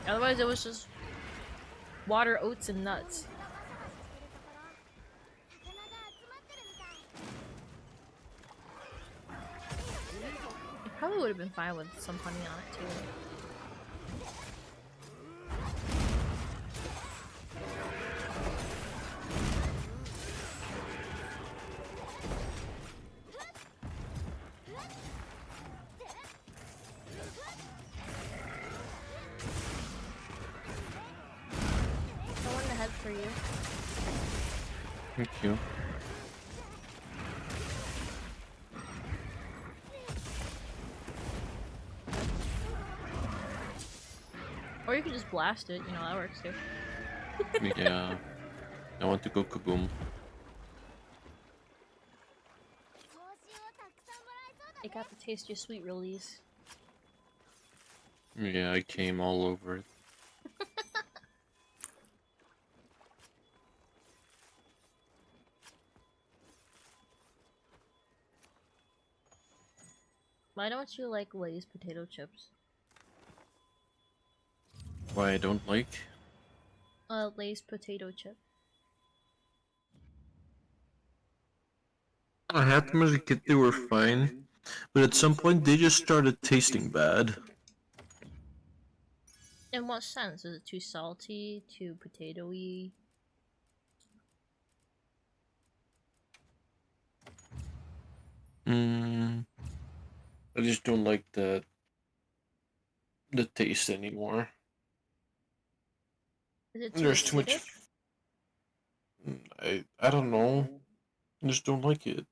Otherwise, it was just water, oats, and nuts. It probably would have been fine with some honey on it too. I want to head for you. Thank you. Or you could just blast it, you know, that works too. Yeah. I want to go kaboom. It got to taste your sweet release. Yeah, I came all over it. Why don't you like Lay's potato chips? Why I don't like? Lay's potato chip. I had them as a kid, they were fine. But at some point, they just started tasting bad. In what sense? Is it too salty? Too potatoey? I just don't like the taste anymore. Is it too There's too acidic? much. I don't know. I just don't like it.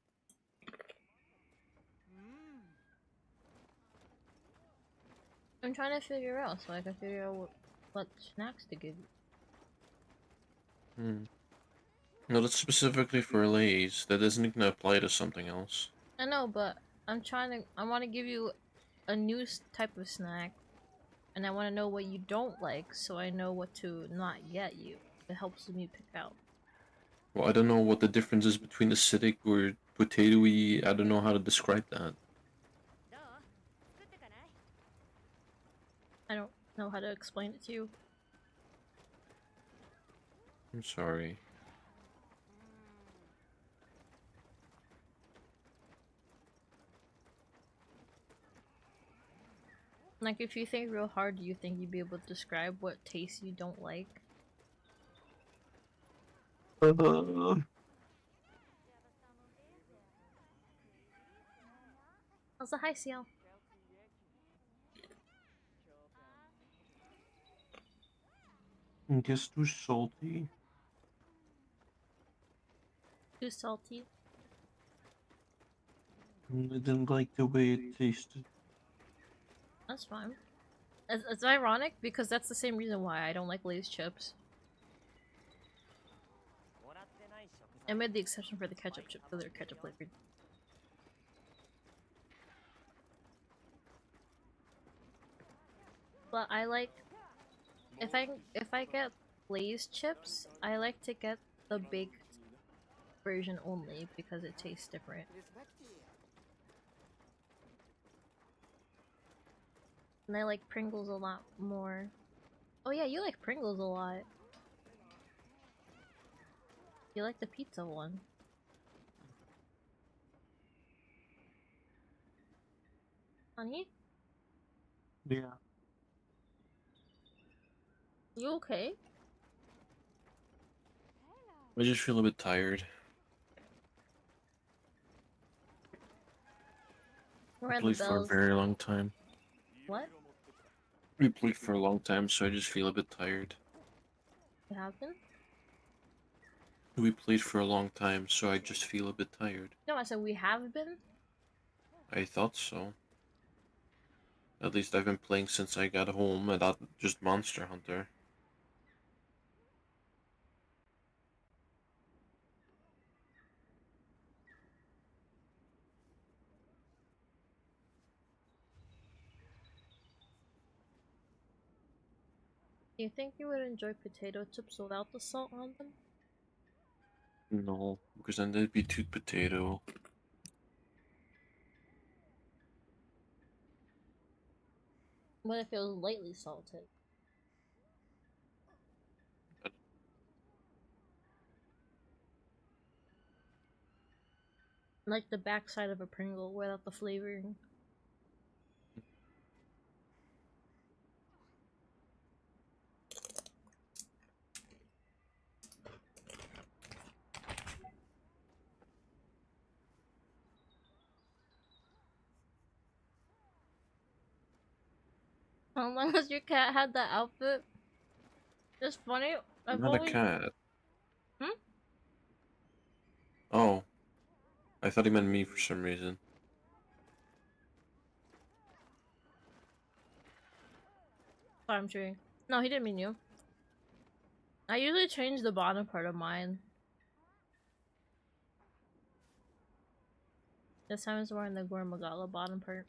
I'm trying to figure out so I can figure out what snacks to give you. No, that's specifically for Lay's. That isn't gonna apply to something else. I know, but I want to give you a new type of snack, and I want to know what you don't like so I know what to not get you. It helps me pick out. Well, I don't know what the difference is between acidic or potatoey. I don't know how to describe that. I don't know how to explain it to you. I'm sorry. Like, if you think real hard, do you think you'd be able to describe what taste you don't like? Also, hi, Seal. I guess too salty. Too salty. I didn't like the way it tasted. That's fine. It's ironic because that's the same reason why I don't like Lay's chips. I made the exception for the ketchup chips because they're ketchup flavored. But I like if I get Lay's chips, I like to get the baked version only because it tastes different. And I like Pringles a lot more. Oh yeah, you like Pringles a lot. You like the pizza one. Honey? Yeah. You okay? I just feel a bit tired. Where I are the played for a bells? very long time. What? We played for a long time, so I just feel a bit tired. You have been? We played for a long time, so I just feel a bit tired. No, I said we have been? I thought so. At least I've been playing since I got home, and not just Monster Hunter. Do you think you would enjoy potato chips without the salt on them? No, because then they'd be too potato. What if it was lightly salted? Like the backside of a Pringle without the flavoring. As long as your cat had that outfit. It's funny. I'm I've not a always. cat. Hmm? Oh, I thought he meant me for some reason. Sorry, I'm chewing. No, he didn't mean you. I usually change the bottom part of mine. This time it's wearing the Gormagala bottom part.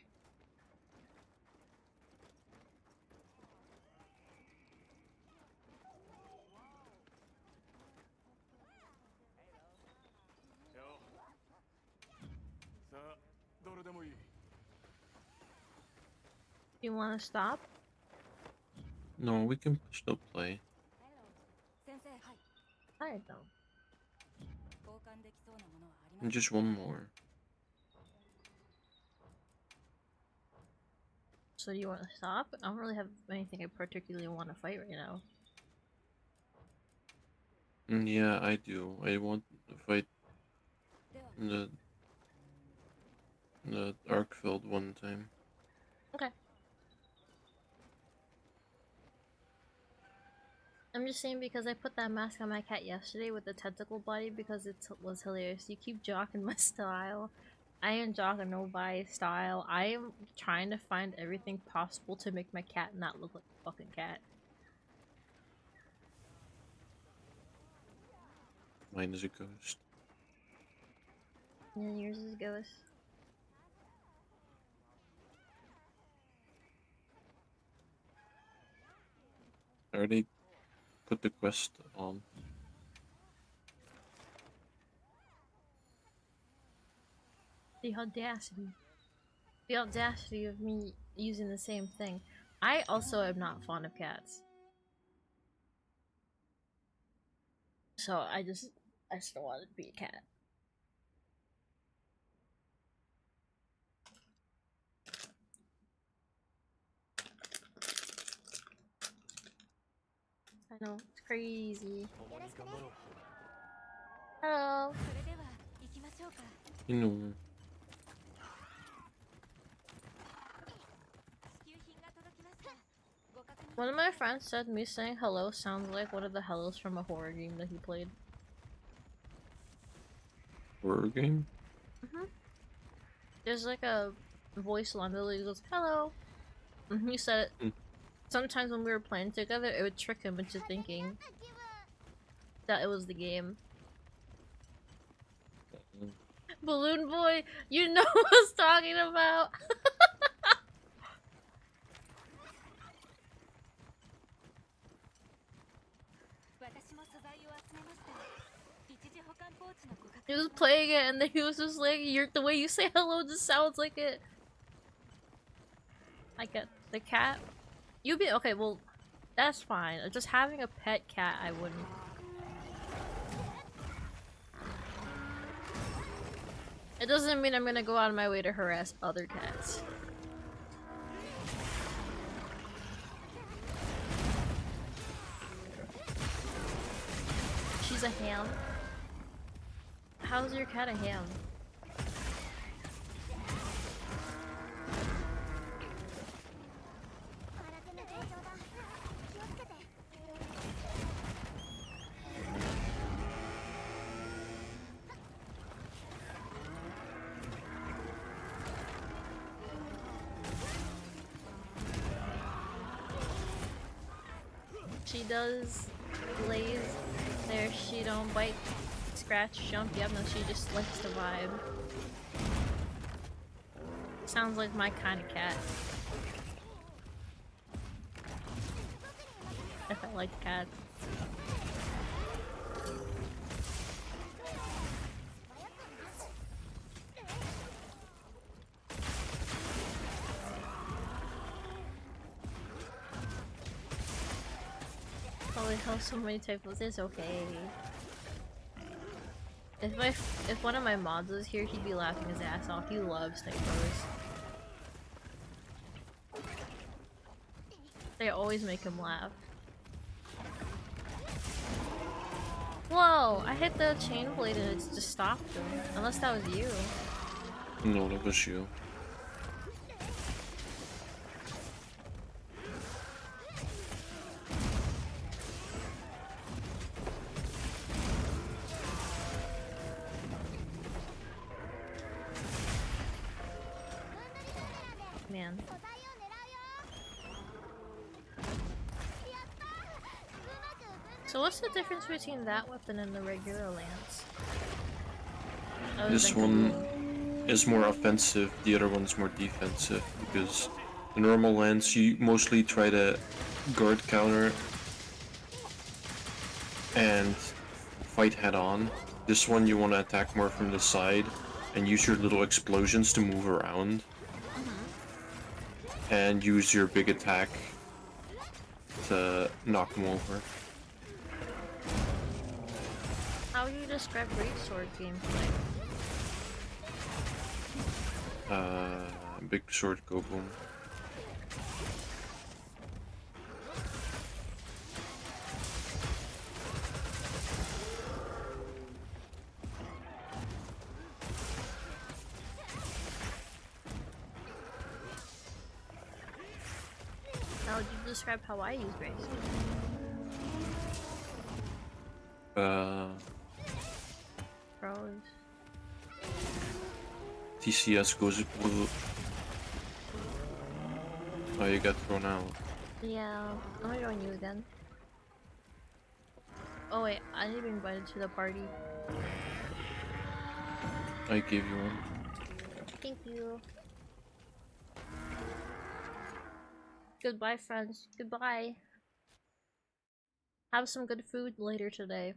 You want to stop? No, we can still play. I don't. And just one more. So do you want to stop? I don't really have anything I particularly want to fight right now. Yeah, I do. I want to fight the Arkfeld one time. Okay. I'm just saying because I put that mask on my cat yesterday with the tentacle body because it was hilarious. You keep jocking my style. I am jocking nobody's style. I am trying to find everything possible to make my cat not look like a fucking cat. Mine is a ghost. And yours is a ghost. I already put the quest on. The audacity. The audacity of me using the same thing. I also am not fond of cats. So I just don't want to be a cat. I know, it's crazy. Hello. You know. One of my friends said me saying hello sounds like one of the hellos from a horror game that he played. Horror game? There's like a voice line that literally goes, hello. And he said it. Sometimes when we were playing together, it would trick him into thinking that it was the game. Balloon Boy, you know what I was talking about! He was playing it and then he was just like, the way you say hello just sounds like it. I get the cat. You'd be okay, well, that's fine. Just having a pet cat, I wouldn't. It doesn't mean I'm gonna go out of my way to harass other cats. She's a ham. How's your cat a ham? She does lays there, she don't bite, scratch, jump, yep, no, she just likes to vibe. Sounds like my kind of cat. If I like cats. Holy hell, so many typos. It's okay. If one of my mods was here, he'd be laughing his ass off. He loves typos. They always make him laugh. Whoa! I hit the chain blade and it just stopped him. Unless that was you. No, that was you. Man. So what's the difference between that weapon and the regular lance? Other This than- one is more offensive, the other one's more defensive, because the normal lance you mostly try to guard counter and fight head on. This one you want to attack more from the side and use your little explosions to move around. And use your big attack to knock them over. How would you describe greatsword gameplay? Big sword go boom. How would you describe how I use greatsword? Pros. TCS goes. Oh, you got thrown out. Yeah, I'm gonna join you again. Oh wait, I didn't be invited to the party. I gave you one. Thank you. Goodbye, friends. Goodbye. Have some good food later today.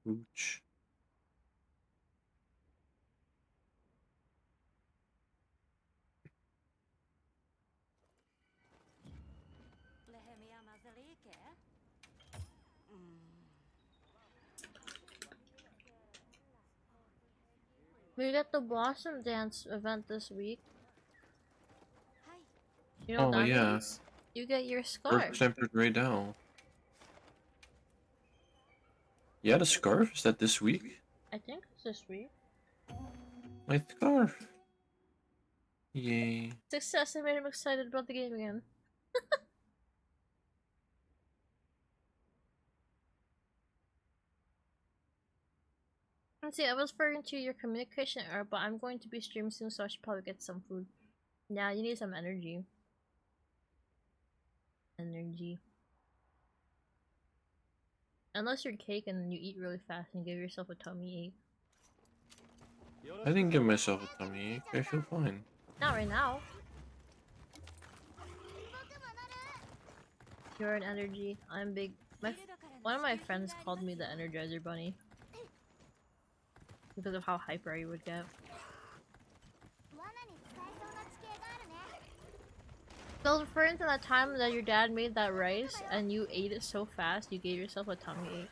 Ooch. We got the Blossom Dance event this week. You know what Oh that yeah. means? You get your scarf. Scarf tempered right now. You had a scarf? Is that this week? I think it's this week. My scarf. Yay. Success, I made him excited about the game again. Let's see, I was referring to your communication error, but I'm going to be streaming soon, so I should probably get some food. Now, you need some energy. Energy. Unless you're cake and you eat really fast and give yourself a tummy ache. I didn't give myself a tummy ache. I feel fine. Not right now. You're an energy. I'm big. One of my friends called me the Energizer Bunny. Because of how hyper I would get. So I was referring to that time that your dad made that rice and you ate it so fast you gave yourself a tummy ache.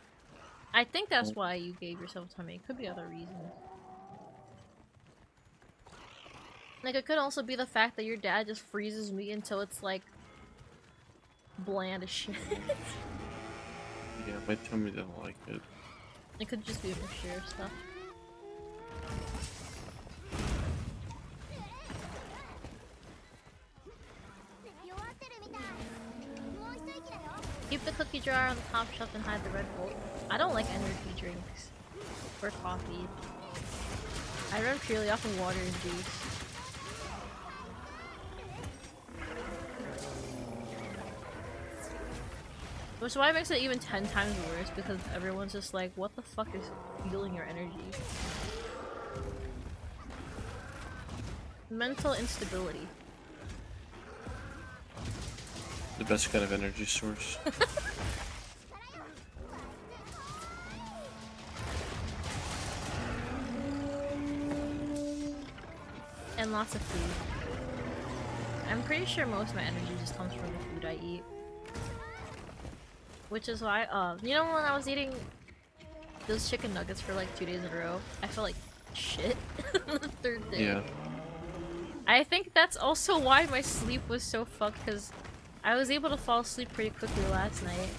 I think that's why you gave yourself a tummy ache. Could be other reasons. Like, it could also be the fact that your dad just freezes meat until it's like bland as shit. Yeah, my tummy doesn't like it. It could just be a mixture of stuff. Keep the cookie jar on the top shelf and hide the Red Bull. I don't like energy drinks or coffee. I run purely off of water and juice. Which is why it makes it even 10 times worse, because everyone's just like, what the fuck is fueling your energy? Mental instability. The best kind of energy source. And lots of food. I'm pretty sure most of my energy just comes from the food I eat. Which is why, you know when I was eating those chicken nuggets for like 2 days in a row, I felt like shit on the third day. Yeah. I think that's also why my sleep was so fucked, because I was able to fall asleep pretty quickly last night.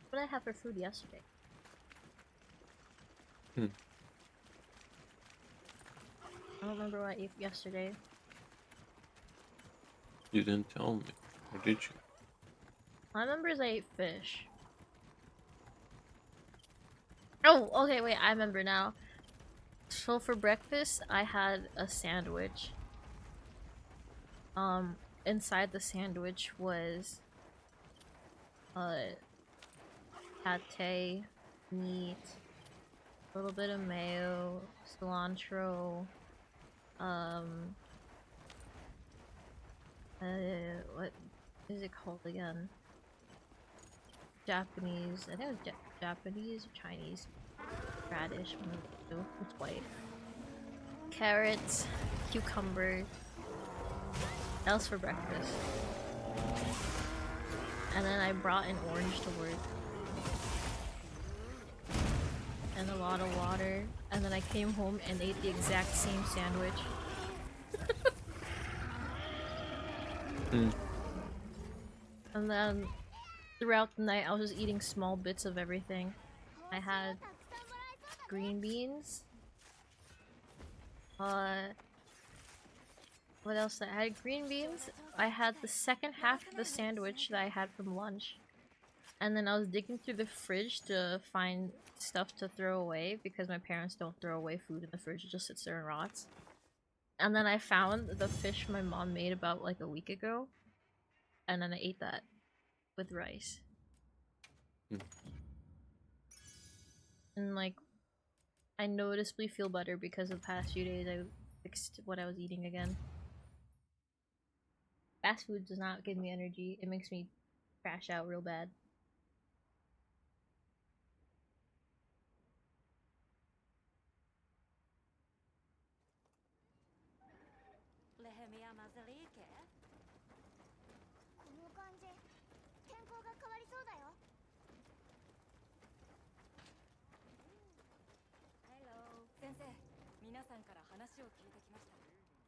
What did I have for food yesterday? I don't remember what I ate yesterday. You didn't tell me. Or did you? I remember I ate fish. Oh, okay, wait, I remember now. So for breakfast, I had a sandwich. Inside the sandwich was pate, meat, a little bit of mayo, cilantro, what is it called again? Japanese, I think it was Japanese or Chinese radish, one of the two. It's white. Carrots, cucumber. That was for breakfast. And then I brought an orange to work. And a lot of water. And then I came home and ate the exact same sandwich. And then throughout the night I was just eating small bits of everything. I had green beans. What else? I had green beans. I had the second half of the sandwich that I had from lunch. And then I was digging through the fridge to find stuff to throw away because my parents don't throw away food in the fridge, it just sits there and rots. And then I found the fish my mom made about like a week ago. And then I ate that with rice. Mm. And like, I noticeably feel better because the past few days I fixed what I was eating again. Fast food does not give me energy, it makes me crash out real bad.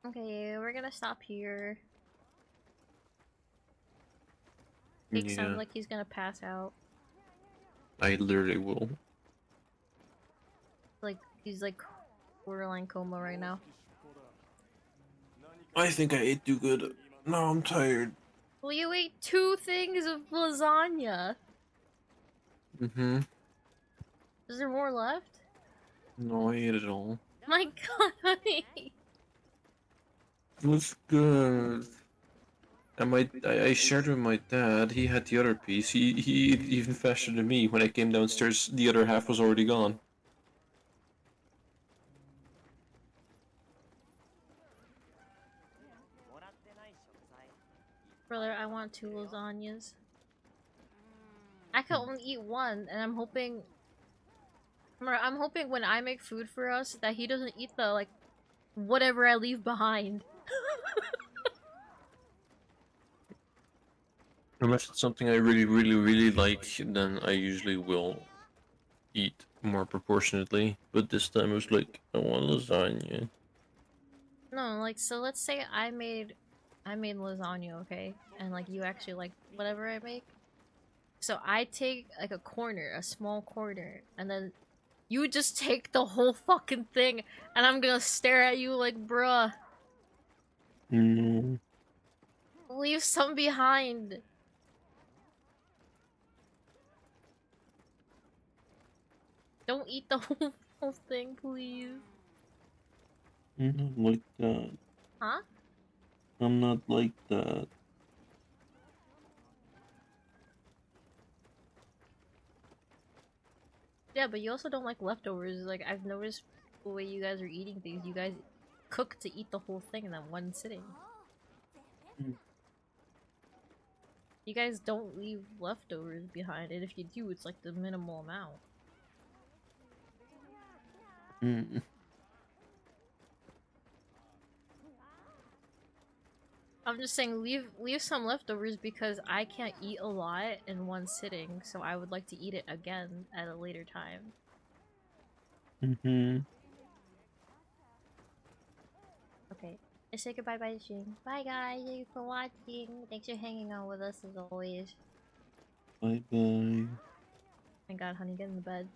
Okay, we're gonna stop here. Jake sounds Yeah, like he's gonna pass out. I literally will. Like, he's like borderline coma right now. I think I ate too good. No, I'm tired. Well, you ate 2 things of lasagna! Mm-hmm. Is there more left? No, I ate it all. My god, honey! It was good. I shared with my dad. He had the other piece. He ate even faster than me. When I came downstairs, the other half was already gone. Brother, I want 2 lasagnas. I can only eat 1, and I'm hoping... I'm hoping when I make food for us that he doesn't eat the, like, whatever I leave behind. Unless it's something I really like, then I usually will eat more proportionately. But this time it was like, I want lasagna. No, like, so let's say I made lasagna, okay? And like you actually like whatever I make. So I take like a corner, a small corner, and then you just take the whole fucking thing and I'm gonna stare at you like, bruh, No. leave some behind. Don't eat the whole thing, please. I'm not like that. Huh? I'm not like that. Yeah, but you also don't like leftovers. Like, I've noticed the way you guys are eating things, you guys cook to eat the whole thing in that one sitting. Mm. You guys don't leave leftovers behind, and if you do, it's like the minimal amount. Mm. I'm just saying, leave some leftovers because I can't eat a lot in one sitting, so I would like to eat it again at a later time. Mm-hmm. Okay, let's say goodbye by the stream. Bye guys, thank you for watching. Thanks for hanging out with us as always. Bye bye. Thank God, honey, get in the bed.